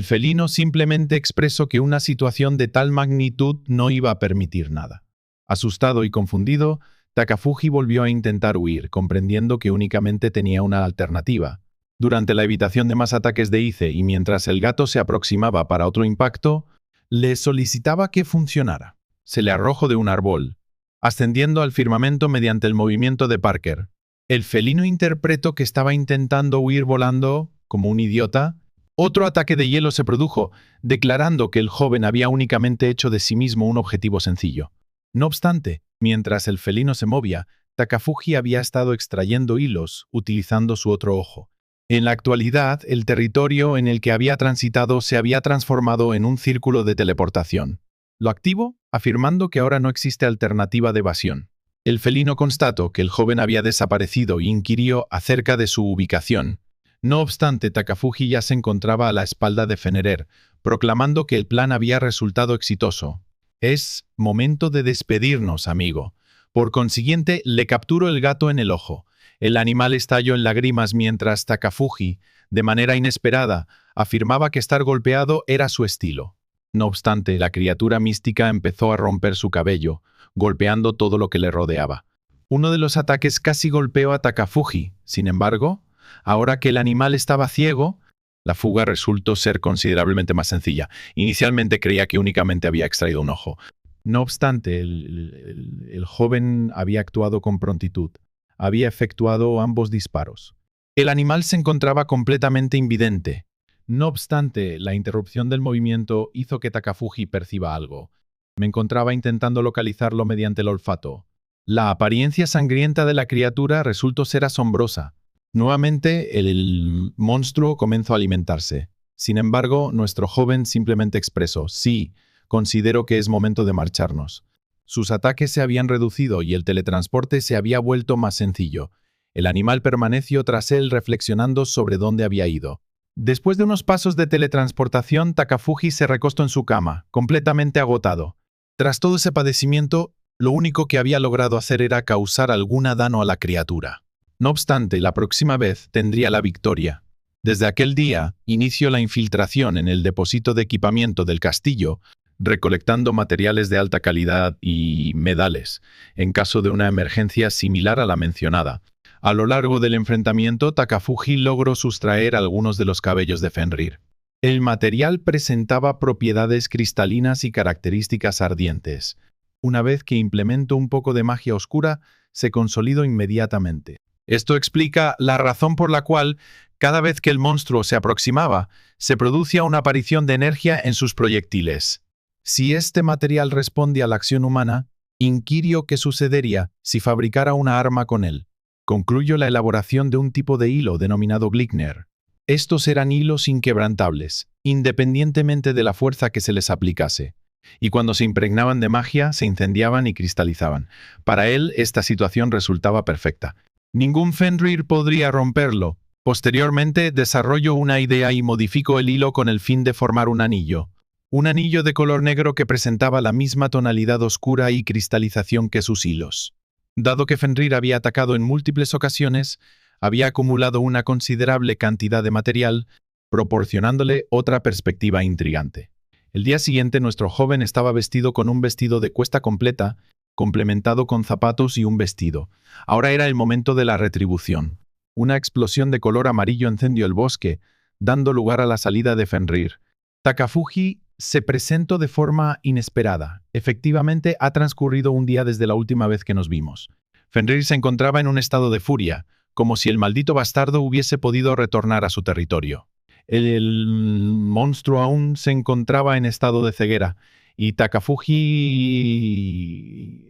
felino simplemente expresó que una situación de tal magnitud no iba a permitir nada. Asustado y confundido, Takafuji volvió a intentar huir, comprendiendo que únicamente tenía una alternativa. Durante la evitación de más ataques de Ise y mientras el gato se aproximaba para otro impacto, le solicitaba que funcionara. Se le arrojó de un árbol, ascendiendo al firmamento mediante el movimiento de Parker. El felino interpretó que estaba intentando huir volando, como un idiota. Otro ataque de hielo se produjo, declarando que el joven había únicamente hecho de sí mismo un objetivo sencillo. No obstante, mientras el felino se movía, Takafuji había estado extrayendo hilos utilizando su otro ojo. En la actualidad, el territorio en el que había transitado se había transformado en un círculo de teleportación. Lo activo, afirmando que ahora no existe alternativa de evasión. El felino constató que el joven había desaparecido e inquirió acerca de su ubicación. No obstante, Takafuji ya se encontraba a la espalda de Fenrir, proclamando que el plan había resultado exitoso. Es momento de despedirnos, amigo. Por consiguiente, le capturó el gato en el ojo. El animal estalló en lágrimas mientras Takafuji, de manera inesperada, afirmaba que estar golpeado era su estilo. No obstante, la criatura mística empezó a romper su cabello, golpeando todo lo que le rodeaba. Uno de los ataques casi golpeó a Takafuji. Sin embargo, ahora que el animal estaba ciego, la fuga resultó ser considerablemente más sencilla. Inicialmente creía que únicamente había extraído un ojo. No obstante, el joven había actuado con prontitud. Había efectuado ambos disparos. El animal se encontraba completamente invidente. No obstante, la interrupción del movimiento hizo que Takafuji perciba algo. Me encontraba intentando localizarlo mediante el olfato. La apariencia sangrienta de la criatura resultó ser asombrosa. Nuevamente, el monstruo comenzó a alimentarse. Sin embargo, nuestro joven simplemente expresó: sí, considero que es momento de marcharnos. Sus ataques se habían reducido y el teletransporte se había vuelto más sencillo. El animal permaneció tras él reflexionando sobre dónde había ido. Después de unos pasos de teletransportación, Takafuji se recostó en su cama, completamente agotado. Tras todo ese padecimiento, lo único que había logrado hacer era causar algún daño a la criatura. No obstante, la próxima vez tendría la victoria. Desde aquel día, inició la infiltración en el depósito de equipamiento del castillo, recolectando materiales de alta calidad y medales, en caso de una emergencia similar a la mencionada. A lo largo del enfrentamiento, Takafuji logró sustraer algunos de los cabellos de Fenrir. El material presentaba propiedades cristalinas y características ardientes. Una vez que implementó un poco de magia oscura, se consolidó inmediatamente. Esto explica la razón por la cual, cada vez que el monstruo se aproximaba, se producía una aparición de energía en sus proyectiles. Si este material responde a la acción humana, inquirio qué sucedería si fabricara una arma con él. Concluyo la elaboración de un tipo de hilo denominado Glickner. Estos eran hilos inquebrantables, independientemente de la fuerza que se les aplicase. Y cuando se impregnaban de magia, se incendiaban y cristalizaban. Para él, esta situación resultaba perfecta. Ningún Fenrir podría romperlo. Posteriormente, desarrolló una idea y modificó el hilo con el fin de formar un anillo. Un anillo de color negro que presentaba la misma tonalidad oscura y cristalización que sus hilos. Dado que Fenrir había atacado en múltiples ocasiones, había acumulado una considerable cantidad de material, proporcionándole otra perspectiva intrigante. El día siguiente, nuestro joven estaba vestido con un vestido de cuesta completa, complementado con zapatos y un vestido. Ahora era el momento de la retribución. Una explosión de color amarillo encendió el bosque, dando lugar a la salida de Fenrir. Takafuji se presentó de forma inesperada. Efectivamente, ha transcurrido un día desde la última vez que nos vimos. Fenrir se encontraba en un estado de furia, como si el maldito bastardo hubiese podido retornar a su territorio. El monstruo aún se encontraba en estado de ceguera, y Takafuji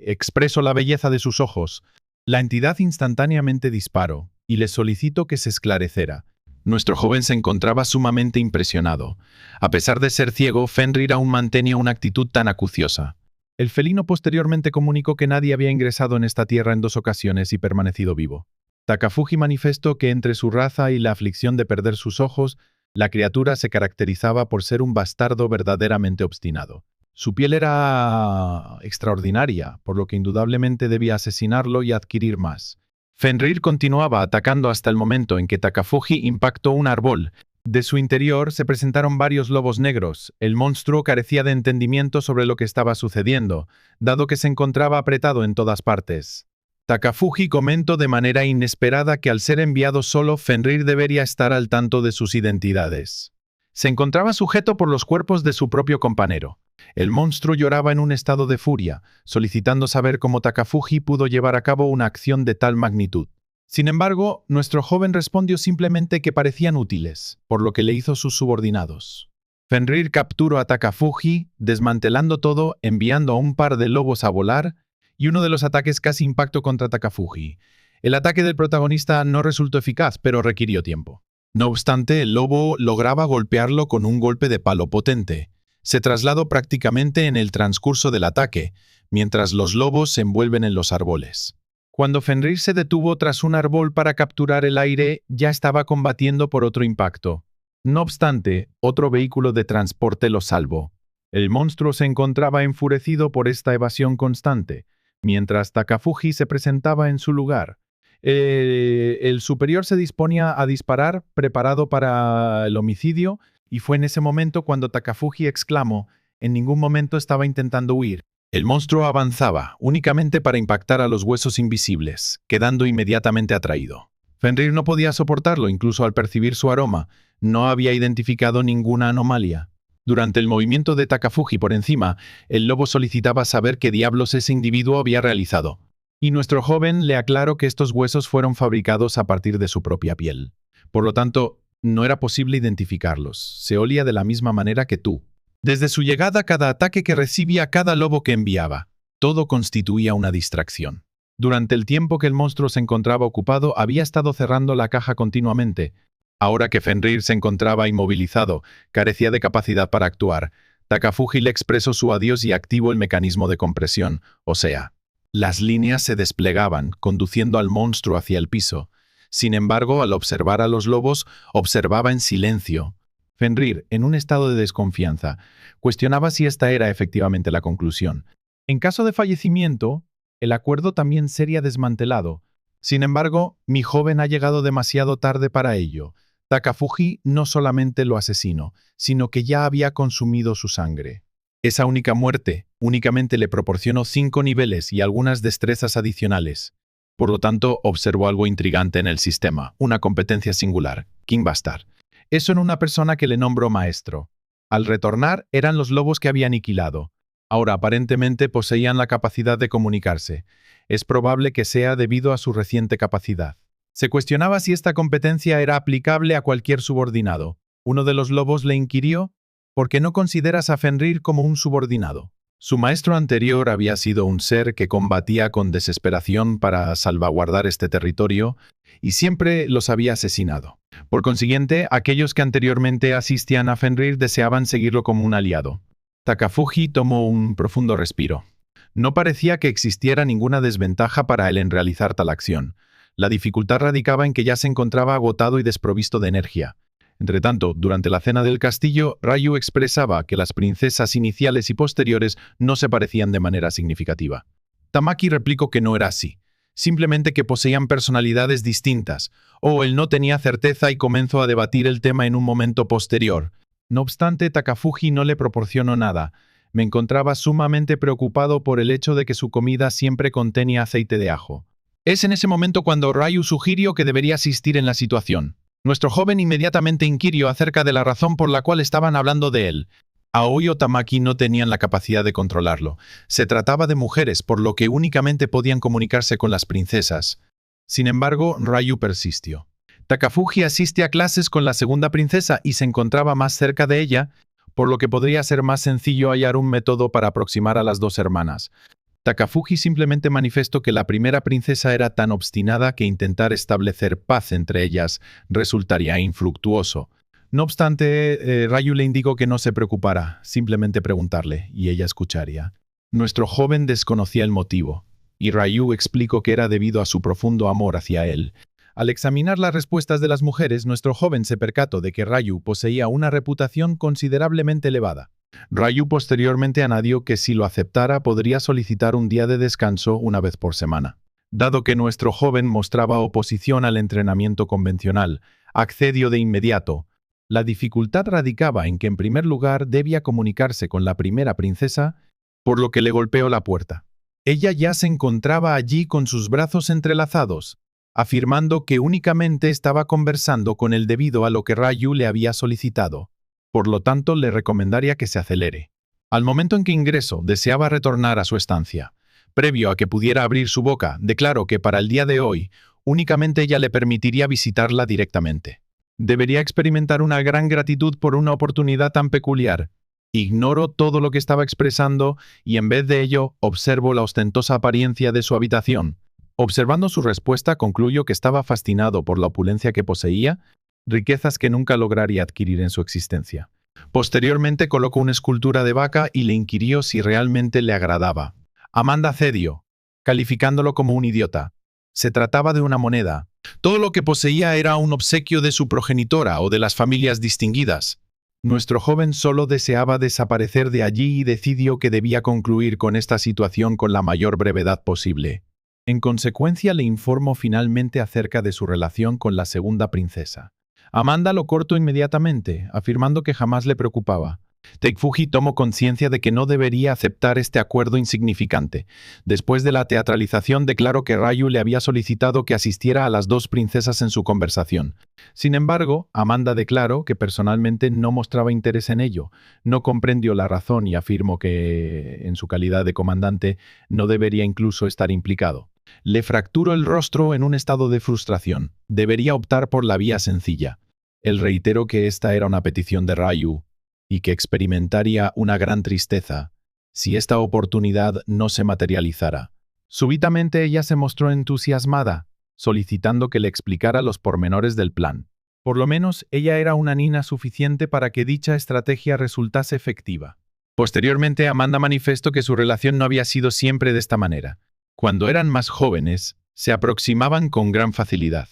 expresó la belleza de sus ojos. La entidad instantáneamente disparó, y le solicitó que se esclareciera. Nuestro joven se encontraba sumamente impresionado. A pesar de ser ciego, Fenrir aún mantenía una actitud tan acuciosa. El felino posteriormente comunicó que nadie había ingresado en esta tierra en 2 ocasiones y permanecido vivo. Takafuji manifestó que entre su raza y la aflicción de perder sus ojos, la criatura se caracterizaba por ser un bastardo verdaderamente obstinado. Su piel era extraordinaria, por lo que indudablemente debía asesinarlo y adquirir más. Fenrir continuaba atacando hasta el momento en que Takafuji impactó un árbol. De su interior se presentaron varios lobos negros. El monstruo carecía de entendimiento sobre lo que estaba sucediendo, dado que se encontraba apretado en todas partes. Takafuji comentó de manera inesperada que al ser enviado solo, Fenrir debería estar al tanto de sus identidades. Se encontraba sujeto por los cuerpos de su propio compañero. El monstruo lloraba en un estado de furia, solicitando saber cómo Takafuji pudo llevar a cabo una acción de tal magnitud. Sin embargo, nuestro joven respondió simplemente que parecían útiles, por lo que le hizo sus subordinados. Fenrir capturó a Takafuji, desmantelando todo, enviando a un par de lobos a volar, y uno de los ataques casi impactó contra Takafuji. El ataque del protagonista no resultó eficaz, pero requirió tiempo. No obstante, el lobo lograba golpearlo con un golpe de palo potente. Se trasladó prácticamente en el transcurso del ataque, mientras los lobos se envuelven en los árboles. Cuando Fenrir se detuvo tras un árbol para capturar el aire, ya estaba combatiendo por otro impacto. No obstante, otro vehículo de transporte lo salvó. El monstruo se encontraba enfurecido por esta evasión constante, mientras Takafuji se presentaba en su lugar. El superior se disponía a disparar, preparado para el homicidio, y fue en ese momento cuando Takafuji exclamó: «En ningún momento estaba intentando huir». El monstruo avanzaba, únicamente para impactar a los huesos invisibles, quedando inmediatamente atraído. Fenrir no podía soportarlo, incluso al percibir su aroma. No había identificado ninguna anomalía. Durante el movimiento de Takafuji por encima, el lobo solicitaba saber qué diablos ese individuo había realizado. Y nuestro joven le aclaró que estos huesos fueron fabricados a partir de su propia piel. Por lo tanto, no era posible identificarlos. Se olía de la misma manera que tú. Desde su llegada, cada ataque que recibía, cada lobo que enviaba, todo constituía una distracción. Durante el tiempo que el monstruo se encontraba ocupado, había estado cerrando la caja continuamente. Ahora que Fenrir se encontraba inmovilizado, carecía de capacidad para actuar, Takafuji le expresó su adiós y activó el mecanismo de compresión, o sea, las líneas se desplegaban, conduciendo al monstruo hacia el piso. Sin embargo, al observar a los lobos, observaba en silencio. Fenrir, en un estado de desconfianza, cuestionaba si esta era efectivamente la conclusión. En caso de fallecimiento, el acuerdo también sería desmantelado. Sin embargo, mi joven ha llegado demasiado tarde para ello. Takafuji no solamente lo asesinó, sino que ya había consumido su sangre. Esa única muerte únicamente le proporcionó 5 niveles y algunas destrezas adicionales. Por lo tanto, observó algo intrigante en el sistema, una competencia singular, King Bastard. Eso en una persona que le nombró maestro. Al retornar, eran los lobos que había aniquilado. Ahora aparentemente poseían la capacidad de comunicarse. Es probable que sea debido a su reciente capacidad. Se cuestionaba si esta competencia era aplicable a cualquier subordinado. Uno de los lobos le inquirió: ¿por qué no consideras a Fenrir como un subordinado? Su maestro anterior había sido un ser que combatía con desesperación para salvaguardar este territorio y siempre los había asesinado. Por consiguiente, aquellos que anteriormente asistían a Fenrir deseaban seguirlo como un aliado. Takafuji tomó un profundo respiro. No parecía que existiera ninguna desventaja para él en realizar tal acción. La dificultad radicaba en que ya se encontraba agotado y desprovisto de energía. Entretanto, durante la cena del castillo, Ryu expresaba que las princesas iniciales y posteriores no se parecían de manera significativa. Tamaki replicó que no era así, simplemente que poseían personalidades distintas, o él no tenía certeza y comenzó a debatir el tema en un momento posterior. No obstante, Takafuji no le proporcionó nada. Me encontraba sumamente preocupado por el hecho de que su comida siempre contenía aceite de ajo. Es en ese momento cuando Ryu sugirió que debería asistir en la situación. Nuestro joven inmediatamente inquirió acerca de la razón por la cual estaban hablando de él. Aoi o Tamaki no tenían la capacidad de controlarlo. Se trataba de mujeres, por lo que únicamente podían comunicarse con las princesas. Sin embargo, Ryu persistió. Takafuji asiste a clases con la segunda princesa y se encontraba más cerca de ella, por lo que podría ser más sencillo hallar un método para aproximar a las dos hermanas. Takafuji simplemente manifestó que la primera princesa era tan obstinada que intentar establecer paz entre ellas resultaría infructuoso. No obstante, Ryu le indicó que no se preocupara, simplemente preguntarle, y ella escucharía. Nuestro joven desconocía el motivo, y Ryu explicó que era debido a su profundo amor hacia él. Al examinar las respuestas de las mujeres, nuestro joven se percató de que Ryu poseía una reputación considerablemente elevada. Ryu posteriormente añadió que si lo aceptara podría solicitar un día de descanso una vez por semana. Dado que nuestro joven mostraba oposición al entrenamiento convencional, accedió de inmediato. La dificultad radicaba en que en primer lugar debía comunicarse con la primera princesa, por lo que le golpeó la puerta. Ella ya se encontraba allí con sus brazos entrelazados, afirmando que únicamente estaba conversando con él debido a lo que Ryu le había solicitado. Por lo tanto, le recomendaría que se acelere. Al momento en que ingresó, deseaba retornar a su estancia. Previo a que pudiera abrir su boca, declaró que para el día de hoy, únicamente ella le permitiría visitarla directamente. Debería experimentar una gran gratitud por una oportunidad tan peculiar. Ignoro todo lo que estaba expresando y en vez de ello observo la ostentosa apariencia de su habitación. Observando su respuesta, concluyo que estaba fascinado por la opulencia que poseía, riquezas que nunca lograría adquirir en su existencia. Posteriormente colocó una escultura de vaca y le inquirió si realmente le agradaba. Amanda cedió, calificándolo como un idiota. Se trataba de una moneda. Todo lo que poseía era un obsequio de su progenitora o de las familias distinguidas. Nuestro joven solo deseaba desaparecer de allí y decidió que debía concluir con esta situación con la mayor brevedad posible. En consecuencia, le informó finalmente acerca de su relación con la segunda princesa. Amanda lo cortó inmediatamente, afirmando que jamás le preocupaba. Takefuji tomó conciencia de que no debería aceptar este acuerdo insignificante. Después de la teatralización, declaró que Ryu le había solicitado que asistiera a las dos princesas en su conversación. Sin embargo, Amanda declaró que personalmente no mostraba interés en ello, no comprendió la razón y afirmó que, en su calidad de comandante, no debería incluso estar implicado. Le fracturó el rostro en un estado de frustración. Debería optar por la vía sencilla. Él reiteró que esta era una petición de Ryu y que experimentaría una gran tristeza si esta oportunidad no se materializara. Súbitamente ella se mostró entusiasmada, solicitando que le explicara los pormenores del plan. Por lo menos ella era una niña suficiente para que dicha estrategia resultase efectiva. Posteriormente, Amanda manifestó que su relación no había sido siempre de esta manera. Cuando eran más jóvenes, se aproximaban con gran facilidad.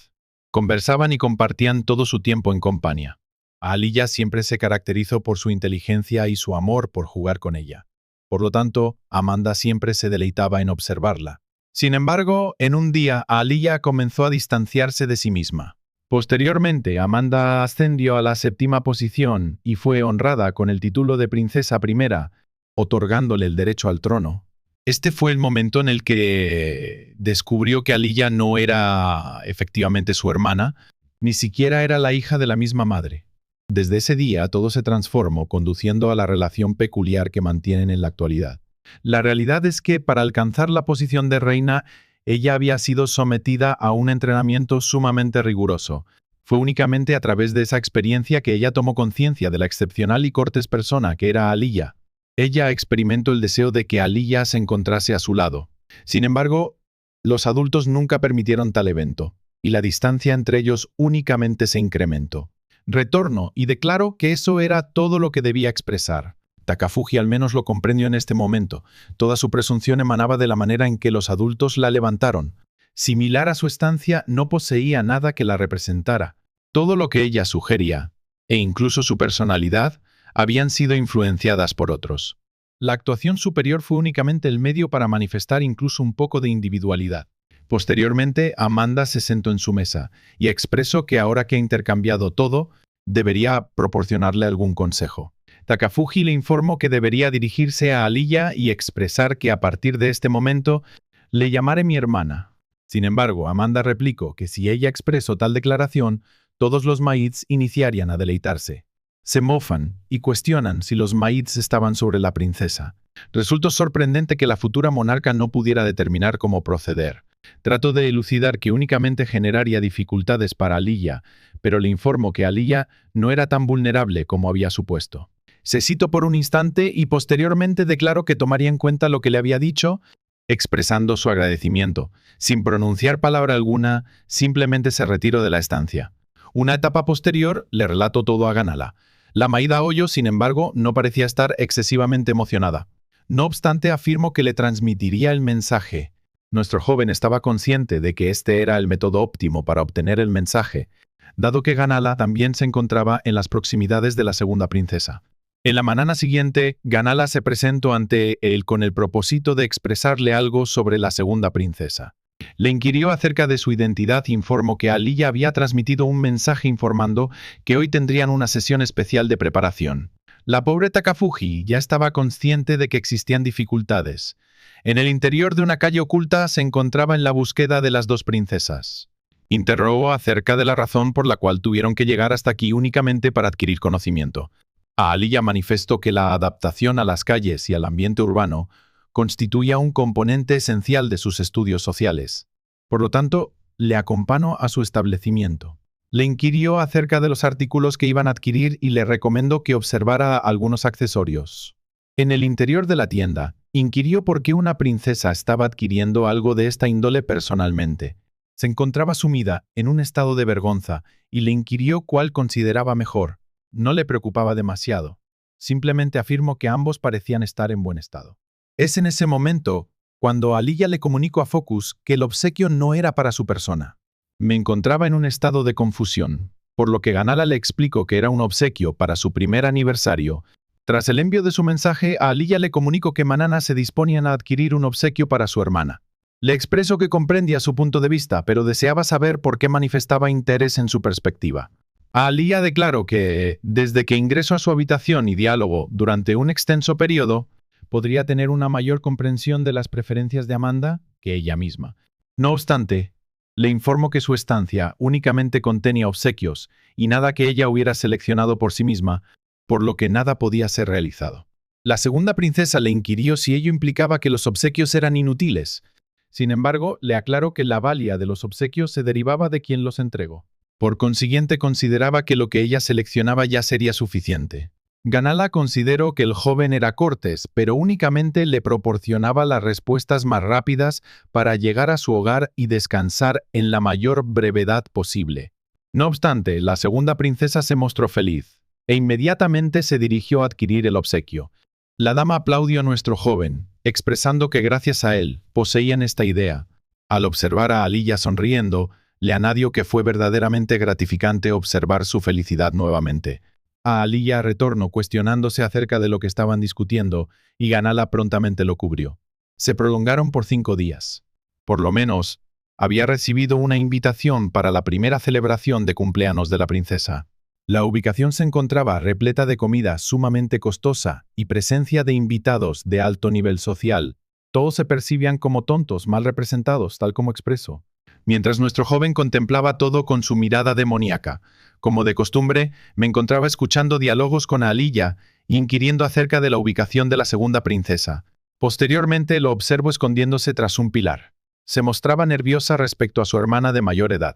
Conversaban y compartían todo su tiempo en compañía. Aliyah siempre se caracterizó por su inteligencia y su amor por jugar con ella. Por lo tanto, Amanda siempre se deleitaba en observarla. Sin embargo, en un día, Aliyah comenzó a distanciarse de sí misma. Posteriormente, Amanda ascendió a la 7ª posición y fue honrada con el título de princesa primera, otorgándole el derecho al trono. Este fue el momento en el que descubrió que Aliyah no era efectivamente su hermana, ni siquiera era la hija de la misma madre. Desde ese día todo se transformó, conduciendo a la relación peculiar que mantienen en la actualidad. La realidad es que para alcanzar la posición de reina, ella había sido sometida a un entrenamiento sumamente riguroso. Fue únicamente a través de esa experiencia que ella tomó conciencia de la excepcional y cortés persona que era Aliyah. Ella experimentó el deseo de que Aliyah se encontrase a su lado. Sin embargo, los adultos nunca permitieron tal evento, y la distancia entre ellos únicamente se incrementó. Retorno y declaro que eso era todo lo que debía expresar. Takafuji al menos lo comprendió en este momento. Toda su presunción emanaba de la manera en que los adultos la levantaron. Similar a su estancia, no poseía nada que la representara. Todo lo que ella sugería, e incluso su personalidad, habían sido influenciadas por otros. La actuación superior fue únicamente el medio para manifestar incluso un poco de individualidad. Posteriormente, Amanda se sentó en su mesa y expresó que ahora que ha intercambiado todo, debería proporcionarle algún consejo. Takafuji le informó que debería dirigirse a Aliyah y expresar que a partir de este momento le llamaré mi hermana. Sin embargo, Amanda replicó que si ella expresó tal declaración, todos los maids iniciarían a deleitarse. Se mofan y cuestionan si los maids estaban sobre la princesa. Resultó sorprendente que la futura monarca no pudiera determinar cómo proceder. Trató de elucidar que únicamente generaría dificultades para Aliyah, pero le informó que Aliyah no era tan vulnerable como había supuesto. Se citó por un instante y posteriormente declaró que tomaría en cuenta lo que le había dicho, expresando su agradecimiento. Sin pronunciar palabra alguna, simplemente se retiró de la estancia. Una etapa posterior le relató todo a Ganala. La maid Aoyo, sin embargo, no parecía estar excesivamente emocionada. No obstante, afirmó que le transmitiría el mensaje. Nuestro joven estaba consciente de que este era el método óptimo para obtener el mensaje, dado que Ganala también se encontraba en las proximidades de la segunda princesa. En la mañana siguiente, Ganala se presentó ante él con el propósito de expresarle algo sobre la segunda princesa. Le inquirió acerca de su identidad e informó que Aliyah había transmitido un mensaje informando que hoy tendrían una sesión especial de preparación. La pobre Takafuji ya estaba consciente de que existían dificultades. En el interior de una calle oculta se encontraba en la búsqueda de las dos princesas. Interrogó acerca de la razón por la cual tuvieron que llegar hasta aquí únicamente para adquirir conocimiento. A Aliyah manifestó que la adaptación a las calles y al ambiente urbano constituía un componente esencial de sus estudios sociales. Por lo tanto, le acompañó a su establecimiento. Le inquirió acerca de los artículos que iban a adquirir y le recomendó que observara algunos accesorios. En el interior de la tienda, inquirió por qué una princesa estaba adquiriendo algo de esta índole personalmente. Se encontraba sumida en un estado de vergüenza y le inquirió cuál consideraba mejor. No le preocupaba demasiado. Simplemente afirmó que ambos parecían estar en buen estado. Es en ese momento cuando Aliyah le comunicó a Focus que el obsequio no era para su persona. Me encontraba en un estado de confusión, por lo que Ganala le explicó que era un obsequio para su primer aniversario. Tras el envío de su mensaje, a Aliyah le comunicó que Manana se disponían a adquirir un obsequio para su hermana. Le expresó que comprendía su punto de vista, pero deseaba saber por qué manifestaba interés en su perspectiva. Aliyah declaró que, desde que ingresó a su habitación y diálogo durante un extenso periodo, podría tener una mayor comprensión de las preferencias de Amanda que ella misma. No obstante, le informó que su estancia únicamente contenía obsequios y nada que ella hubiera seleccionado por sí misma, por lo que nada podía ser realizado. La segunda princesa le inquirió si ello implicaba que los obsequios eran inútiles. Sin embargo, le aclaró que la valía de los obsequios se derivaba de quien los entregó. Por consiguiente, consideraba que lo que ella seleccionaba ya sería suficiente. Ganala consideró que el joven era cortés, pero únicamente le proporcionaba las respuestas más rápidas para llegar a su hogar y descansar en la mayor brevedad posible. No obstante, la segunda princesa se mostró feliz, e inmediatamente se dirigió a adquirir el obsequio. La dama aplaudió a nuestro joven, expresando que gracias a él poseían esta idea. Al observar a Aliyah sonriendo, le añadió que fue verdaderamente gratificante observar su felicidad nuevamente. A Aliyah retornó cuestionándose acerca de lo que estaban discutiendo, y Ganala prontamente lo cubrió. Se prolongaron por 5 días. Por lo menos, había recibido una invitación para la primera celebración de cumpleaños de la princesa. La ubicación se encontraba repleta de comida sumamente costosa y presencia de invitados de alto nivel social. Todos se percibían como tontos, mal representados, tal como expresó. Mientras nuestro joven contemplaba todo con su mirada demoníaca. Como de costumbre, me encontraba escuchando diálogos con Aliyah, inquiriendo acerca de la ubicación de la segunda princesa. Posteriormente lo observo escondiéndose tras un pilar. Se mostraba nerviosa respecto a su hermana de mayor edad.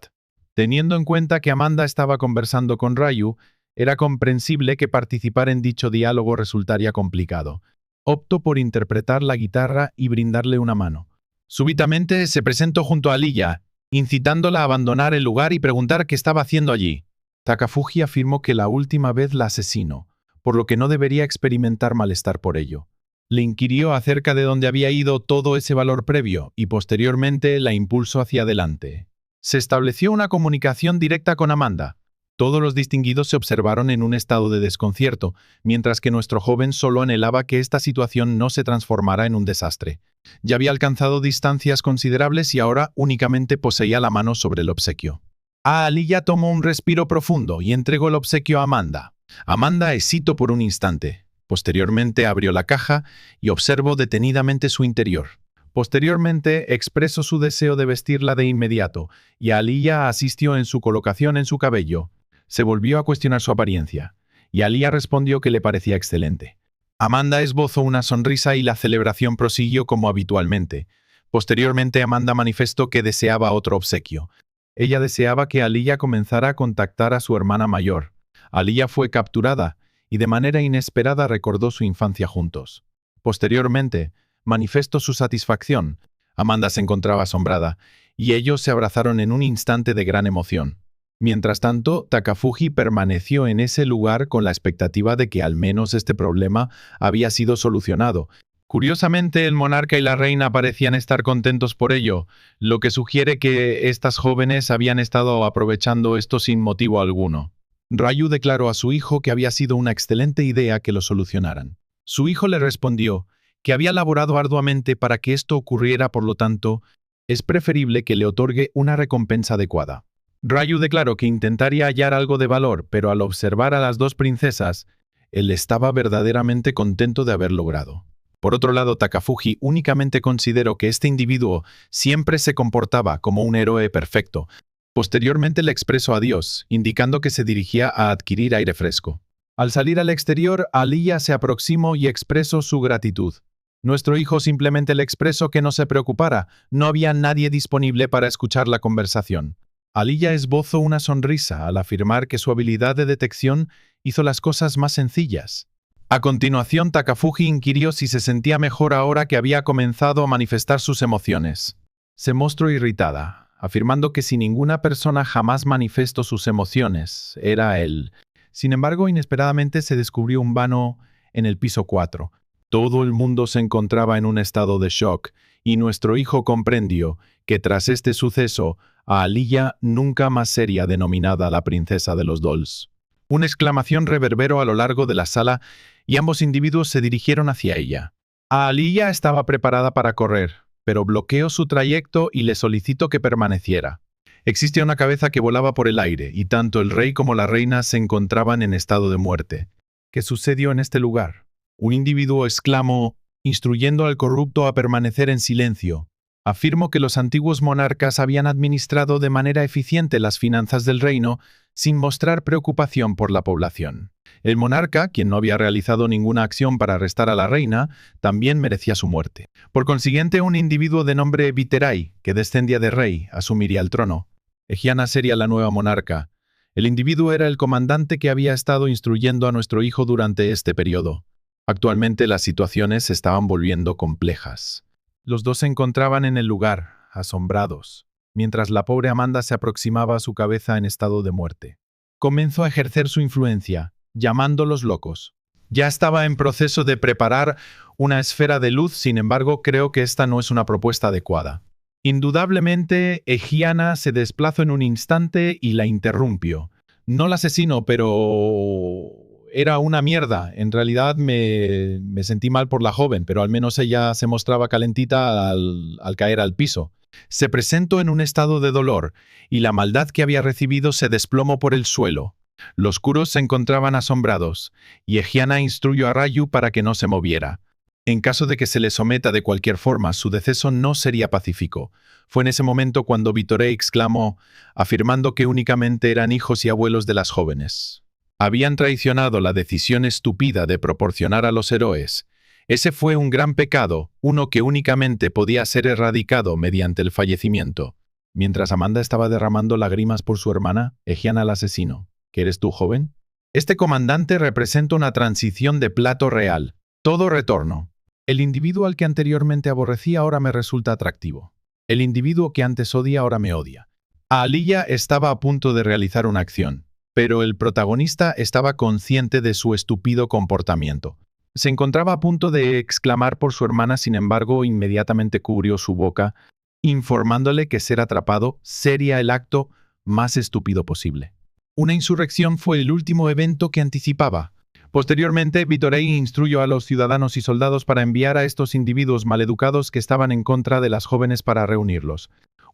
Teniendo en cuenta que Amanda estaba conversando con Ryu, era comprensible que participar en dicho diálogo resultaría complicado. Optó por interpretar la guitarra y brindarle una mano. Súbitamente se presentó junto a Aliyah, incitándola a abandonar el lugar y preguntar qué estaba haciendo allí. Takafuji afirmó que la última vez la asesinó, por lo que no debería experimentar malestar por ello. Le inquirió acerca de dónde había ido todo ese valor previo y posteriormente la impulsó hacia adelante. Se estableció una comunicación directa con Amanda. Todos los distinguidos se observaron en un estado de desconcierto, mientras que nuestro joven solo anhelaba que esta situación no se transformara en un desastre. Ya había alcanzado distancias considerables y ahora únicamente poseía la mano sobre el obsequio. Aliyah tomó un respiro profundo y entregó el obsequio a Amanda. Amanda hesitó por un instante. Posteriormente abrió la caja y observó detenidamente su interior. Posteriormente expresó su deseo de vestirla de inmediato y Aliyah asistió en su colocación en su cabello. Se volvió a cuestionar su apariencia, y Aliyah respondió que le parecía excelente. Amanda esbozó una sonrisa y la celebración prosiguió como habitualmente. Posteriormente Amanda manifestó que deseaba otro obsequio. Ella deseaba que Aliyah comenzara a contactar a su hermana mayor. Aliyah fue capturada y de manera inesperada recordó su infancia juntos. Posteriormente, manifestó su satisfacción. Amanda se encontraba asombrada, y ellos se abrazaron en un instante de gran emoción. Mientras tanto, Takafuji permaneció en ese lugar con la expectativa de que al menos este problema había sido solucionado. Curiosamente, el monarca y la reina parecían estar contentos por ello, lo que sugiere que estas jóvenes habían estado aprovechando esto sin motivo alguno. Ryu declaró a su hijo que había sido una excelente idea que lo solucionaran. Su hijo le respondió que había laborado arduamente para que esto ocurriera, por lo tanto, es preferible que le otorgue una recompensa adecuada. Ryu declaró que intentaría hallar algo de valor, pero al observar a las dos princesas, él estaba verdaderamente contento de haber logrado. Por otro lado, Takafuji únicamente consideró que este individuo siempre se comportaba como un héroe perfecto. Posteriormente le expresó adiós, indicando que se dirigía a adquirir aire fresco. Al salir al exterior, Aliyah se aproximó y expresó su gratitud. Nuestro hijo simplemente le expresó que no se preocupara, no había nadie disponible para escuchar la conversación. Aliyah esbozó una sonrisa al afirmar que su habilidad de detección hizo las cosas más sencillas. A continuación, Takafuji inquirió si se sentía mejor ahora que había comenzado a manifestar sus emociones. Se mostró irritada, afirmando que si ninguna persona jamás manifestó sus emociones, era él. Sin embargo, inesperadamente se descubrió un vano en el piso 4. Todo el mundo se encontraba en un estado de shock, y nuestro hijo comprendió que tras este suceso, a Aliyah nunca más sería denominada la princesa de los dolls. Una exclamación reverberó a lo largo de la sala y ambos individuos se dirigieron hacia ella. Aliyah estaba preparada para correr, pero bloqueó su trayecto y le solicitó que permaneciera. Existía una cabeza que volaba por el aire y tanto el rey como la reina se encontraban en estado de muerte. ¿Qué sucedió en este lugar? Un individuo exclamó, instruyendo al corrupto a permanecer en silencio. Afirmó que los antiguos monarcas habían administrado de manera eficiente las finanzas del reino sin mostrar preocupación por la población. El monarca, quien no había realizado ninguna acción para arrestar a la reina, también merecía su muerte. Por consiguiente, un individuo de nombre Viterai, que descendía de rey, asumiría el trono. Egiana sería la nueva monarca. El individuo era el comandante que había estado instruyendo a nuestro hijo durante este periodo. Actualmente las situaciones se estaban volviendo complejas. Los dos se encontraban en el lugar, asombrados, mientras la pobre Amanda se aproximaba a su cabeza en estado de muerte. Comenzó a ejercer su influencia, llamándolos locos. Ya estaba en proceso de preparar una esfera de luz, sin embargo, creo que esta no es una propuesta adecuada. Indudablemente, Egiana se desplazó en un instante y la interrumpió. No la asesinó, pero era una mierda. En realidad me sentí mal por la joven, pero al menos ella se mostraba calentita al caer al piso. Se presentó en un estado de dolor, y la maldad que había recibido se desplomó por el suelo. Los curos se encontraban asombrados, y Egiana instruyó a Rayu para que no se moviera. En caso de que se le someta de cualquier forma, su deceso no sería pacífico. Fue en ese momento cuando Vitoré exclamó, afirmando que únicamente eran hijos y abuelos de las jóvenes. Habían traicionado la decisión estúpida de proporcionar a los héroes. Ese fue un gran pecado, uno que únicamente podía ser erradicado mediante el fallecimiento. Mientras Amanda estaba derramando lágrimas por su hermana, Egiana la asesinó. ¿Qué eres tú, joven? Este comandante representa una transición de plato real. Todo retorno. El individuo al que anteriormente aborrecía ahora me resulta atractivo. El individuo que antes odia ahora me odia. Aliyah estaba a punto de realizar una acción, pero el protagonista estaba consciente de su estúpido comportamiento. Se encontraba a punto de exclamar por su hermana, sin embargo, inmediatamente cubrió su boca, informándole que ser atrapado sería el acto más estúpido posible. Una insurrección fue el último evento que anticipaba. Posteriormente, Vitorei instruyó a los ciudadanos y soldados para enviar a estos individuos maleducados que estaban en contra de las jóvenes para reunirlos.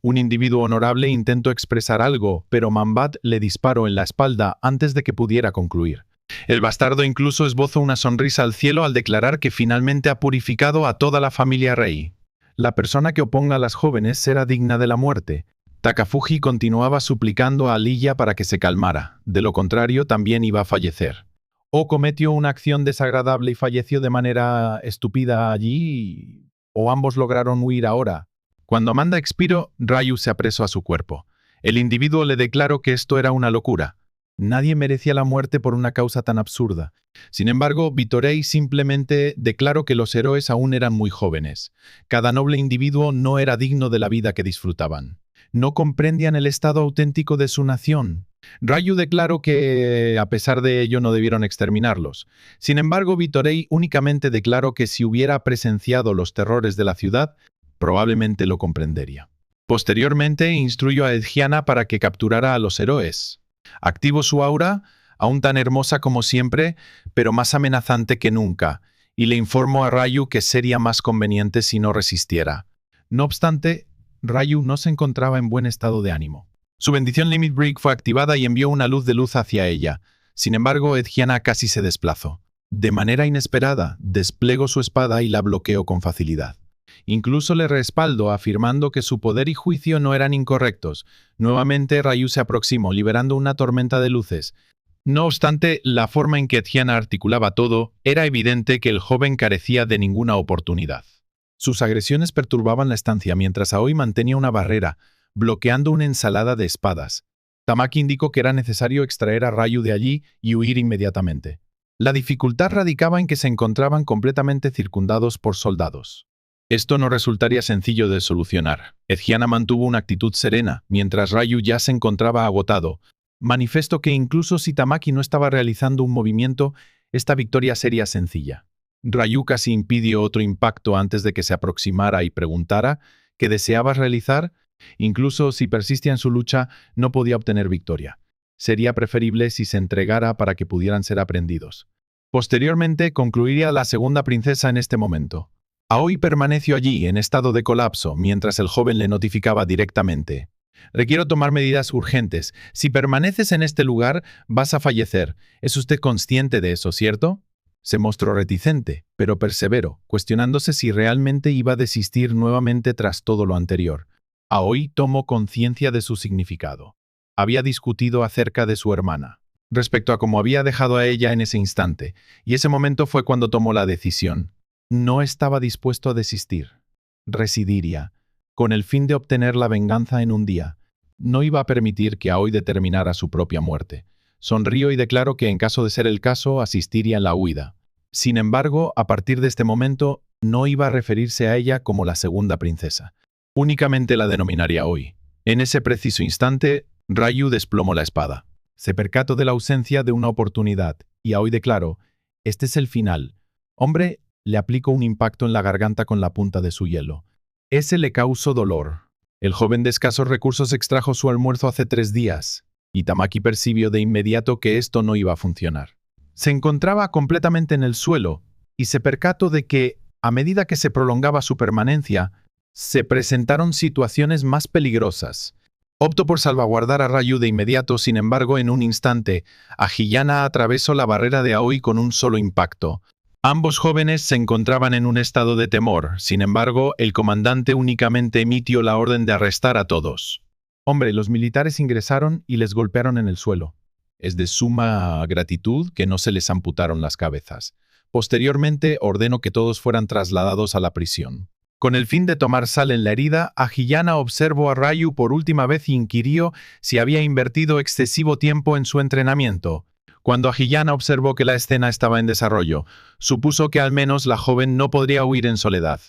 Un individuo honorable intentó expresar algo, pero Mambat le disparó en la espalda antes de que pudiera concluir. El bastardo incluso esbozó una sonrisa al cielo al declarar que finalmente ha purificado a toda la familia rey. La persona que oponga a las jóvenes será digna de la muerte. Takafuji continuaba suplicando a Aliyah para que se calmara, de lo contrario también iba a fallecer. O cometió una acción desagradable y falleció de manera estúpida allí, o ambos lograron huir ahora. Cuando Amanda expiró, Rayu se apresó a su cuerpo. El individuo le declaró que esto era una locura. Nadie merecía la muerte por una causa tan absurda. Sin embargo, Vitorei simplemente declaró que los héroes aún eran muy jóvenes. Cada noble individuo no era digno de la vida que disfrutaban. No comprendían el estado auténtico de su nación. Rayu declaró que, a pesar de ello, no debieron exterminarlos. Sin embargo, Vitorei únicamente declaró que si hubiera presenciado los terrores de la ciudad, probablemente lo comprendería. Posteriormente, instruyó a Egiana para que capturara a los héroes. Activó su aura, aún tan hermosa como siempre, pero más amenazante que nunca, y le informó a Rayu que sería más conveniente si no resistiera. No obstante, Rayu no se encontraba en buen estado de ánimo. Su bendición Limit Break fue activada y envió una luz de luz hacia ella. Sin embargo, Egiana casi se desplazó. De manera inesperada, desplegó su espada y la bloqueó con facilidad. Incluso le respaldó, afirmando que su poder y juicio no eran incorrectos. Nuevamente, Rayu se aproximó, liberando una tormenta de luces. No obstante, la forma en que Egiana articulaba todo, era evidente que el joven carecía de ninguna oportunidad. Sus agresiones perturbaban la estancia, mientras Aoi mantenía una barrera, bloqueando una ensalada de espadas. Tamaki indicó que era necesario extraer a Ryu de allí y huir inmediatamente. La dificultad radicaba en que se encontraban completamente circundados por soldados. Esto no resultaría sencillo de solucionar. Edgiana mantuvo una actitud serena, mientras Ryu ya se encontraba agotado. Manifestó que incluso si Tamaki no estaba realizando un movimiento, esta victoria sería sencilla. Ryu casi impidió otro impacto antes de que se aproximara y preguntara ¿qué deseabas realizar? Incluso si persistía en su lucha, no podía obtener victoria. Sería preferible si se entregara para que pudieran ser aprendidos. Posteriormente, concluiría la segunda princesa en este momento. Aoi permaneció allí en estado de colapso mientras el joven le notificaba directamente. Requiero tomar medidas urgentes. Si permaneces en este lugar, vas a fallecer. ¿Es usted consciente de eso, cierto? Se mostró reticente, pero perseveró, cuestionándose si realmente iba a desistir nuevamente tras todo lo anterior. Aoi tomó conciencia de su significado. Había discutido acerca de su hermana, respecto a cómo había dejado a ella en ese instante, y ese momento fue cuando tomó la decisión. No estaba dispuesto a desistir. Residiría, con el fin de obtener la venganza en un día. No iba a permitir que Aoi determinara su propia muerte. Sonrió y declaró que en caso de ser el caso, asistiría en la huida. Sin embargo, a partir de este momento, no iba a referirse a ella como la segunda princesa. Únicamente la denominaría Aoi. En ese preciso instante, Ryu desplomó la espada. Se percató de la ausencia de una oportunidad, y Aoi declaró, «Este es el final. Hombre», le aplicó un impacto en la garganta con la punta de su hielo. Ese le causó dolor. El joven de escasos recursos extrajo su almuerzo hace 3 días, y Tamaki percibió de inmediato que esto no iba a funcionar. Se encontraba completamente en el suelo, y se percató de que, a medida que se prolongaba su permanencia, se presentaron situaciones más peligrosas. Optó por salvaguardar a Ryu de inmediato, sin embargo, en un instante, Ahiyana atravesó la barrera de Aoi con un solo impacto. Ambos jóvenes se encontraban en un estado de temor, sin embargo, el comandante únicamente emitió la orden de arrestar a todos. Hombre, los militares ingresaron y les golpearon en el suelo. Es de suma gratitud que no se les amputaron las cabezas. Posteriormente, ordenó que todos fueran trasladados a la prisión. Con el fin de tomar sal en la herida, Ahiyana observó a Ryu por última vez y inquirió si había invertido excesivo tiempo en su entrenamiento. Cuando Ahiyana observó que la escena estaba en desarrollo, supuso que al menos la joven no podría huir en soledad.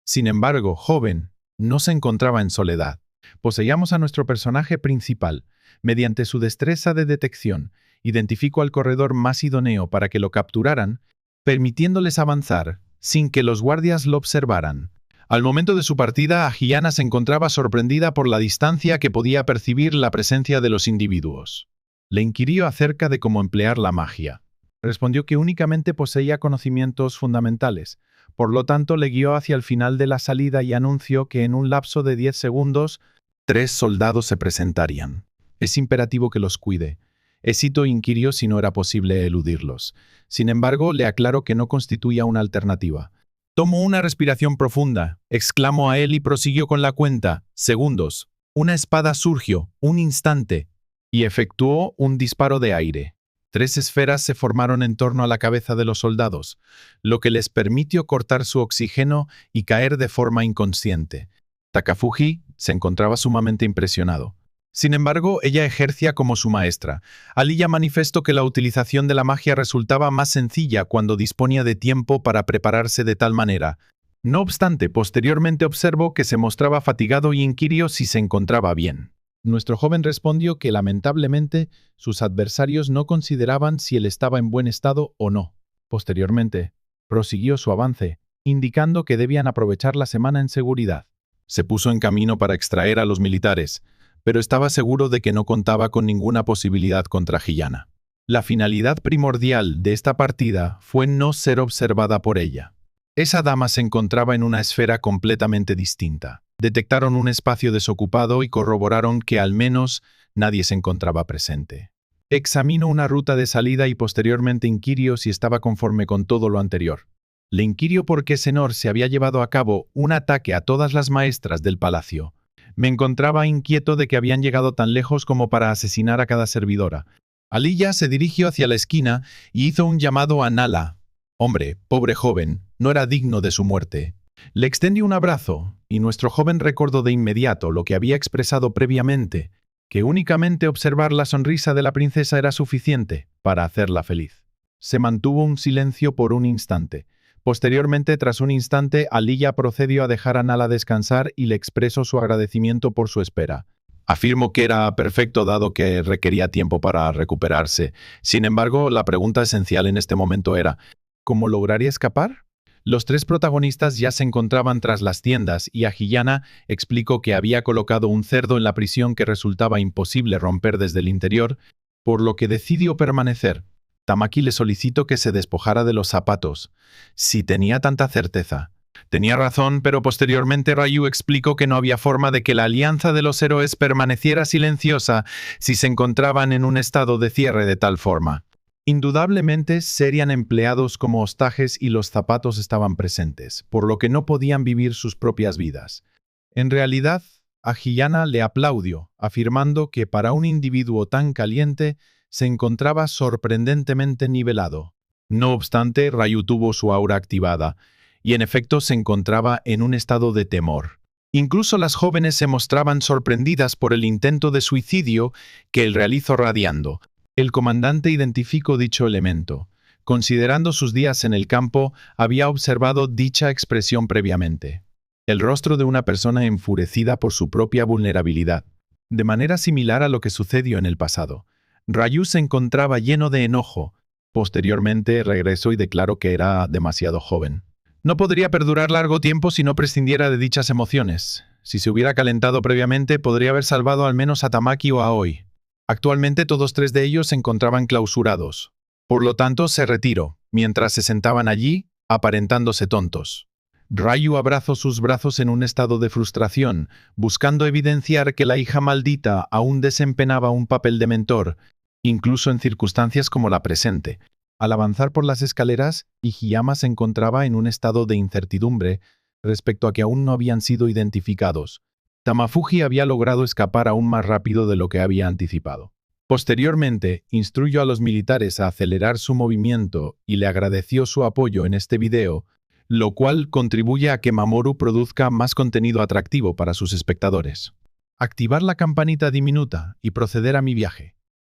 Sin embargo, joven no se encontraba en soledad. Poseíamos a nuestro personaje principal. Mediante su destreza de detección, identificó al corredor más idóneo para que lo capturaran, permitiéndoles avanzar sin que los guardias lo observaran. Al momento de su partida, Ahiyana se encontraba sorprendida por la distancia que podía percibir la presencia de los individuos. Le inquirió acerca de cómo emplear la magia. Respondió que únicamente poseía conocimientos fundamentales, por lo tanto le guió hacia el final de la salida y anunció que en un lapso de 10 segundos, 3 soldados se presentarían. Es imperativo que los cuide. Esito inquirió si no era posible eludirlos. Sin embargo, le aclaró que no constituía una alternativa. Tomó una respiración profunda, exclamó a él y prosiguió con la cuenta. Segundos. Una espada surgió, un instante, y efectuó un disparo de aire. 3 esferas se formaron en torno a la cabeza de los soldados, lo que les permitió cortar su oxígeno y caer de forma inconsciente. Takafuji se encontraba sumamente impresionado. Sin embargo, ella ejercía como su maestra. Aliyah manifestó que la utilización de la magia resultaba más sencilla cuando disponía de tiempo para prepararse de tal manera. No obstante, posteriormente observó que se mostraba fatigado y inquirió si se encontraba bien. Nuestro joven respondió que lamentablemente sus adversarios no consideraban si él estaba en buen estado o no. Posteriormente, prosiguió su avance, indicando que debían aprovechar la semana en seguridad. Se puso en camino para extraer a los militares, pero estaba seguro de que no contaba con ninguna posibilidad contra Ahiyana. La finalidad primordial de esta partida fue no ser observada por ella. Esa dama se encontraba en una esfera completamente distinta. Detectaron un espacio desocupado y corroboraron que al menos nadie se encontraba presente. Examinó una ruta de salida y posteriormente inquirió si estaba conforme con todo lo anterior. Le inquirió por qué Senor se había llevado a cabo un ataque a todas las maestras del palacio. Me encontraba inquieto de que habían llegado tan lejos como para asesinar a cada servidora. Aliyah se dirigió hacia la esquina y hizo un llamado a Nala. Hombre, pobre joven, no era digno de su muerte. Le extendió un abrazo, y nuestro joven recordó de inmediato lo que había expresado previamente, que únicamente observar la sonrisa de la princesa era suficiente para hacerla feliz. Se mantuvo un silencio por un instante. Posteriormente, tras un instante, Aliyah procedió a dejar a Nala descansar y le expresó su agradecimiento por su espera. Afirmo que era perfecto dado que requería tiempo para recuperarse. Sin embargo, la pregunta esencial en este momento era, ¿cómo lograría escapar? Los tres protagonistas ya se encontraban tras las tiendas y Ahiyana explicó que había colocado un cerdo en la prisión que resultaba imposible romper desde el interior, por lo que decidió permanecer. Tamaki le solicitó que se despojara de los zapatos. Si tenía tanta certeza. Tenía razón, pero posteriormente Ryu explicó que no había forma de que la alianza de los héroes permaneciera silenciosa si se encontraban en un estado de cierre de tal forma. Indudablemente serían empleados como hostajes y los zapatos estaban presentes, por lo que no podían vivir sus propias vidas. En realidad, Ahiyana le aplaudió, afirmando que para un individuo tan caliente se encontraba sorprendentemente nivelado. No obstante, Ryu tuvo su aura activada, y en efecto se encontraba en un estado de temor. Incluso las jóvenes se mostraban sorprendidas por el intento de suicidio que él realizó radiando. El comandante identificó dicho elemento. Considerando sus días en el campo, había observado dicha expresión previamente. El rostro de una persona enfurecida por su propia vulnerabilidad. De manera similar a lo que sucedió en el pasado. Ryu se encontraba lleno de enojo. Posteriormente regresó y declaró que era demasiado joven. No podría perdurar largo tiempo si no prescindiera de dichas emociones. Si se hubiera calentado previamente, podría haber salvado al menos a Tamaki o a Aoi. Actualmente todos tres de ellos se encontraban clausurados. Por lo tanto, se retiró, mientras se sentaban allí, aparentándose tontos. Ryu abrazó sus brazos en un estado de frustración, buscando evidenciar que la hija maldita aún desempeñaba un papel de mentor, incluso en circunstancias como la presente. Al avanzar por las escaleras, Higiyama se encontraba en un estado de incertidumbre respecto a que aún no habían sido identificados. Tamafuji había logrado escapar aún más rápido de lo que había anticipado. Posteriormente, instruyó a los militares a acelerar su movimiento y le agradeció su apoyo en este video, lo cual contribuye a que Mamoru produzca más contenido atractivo para sus espectadores. Activar la campanita diminuta y proceder a mi viaje.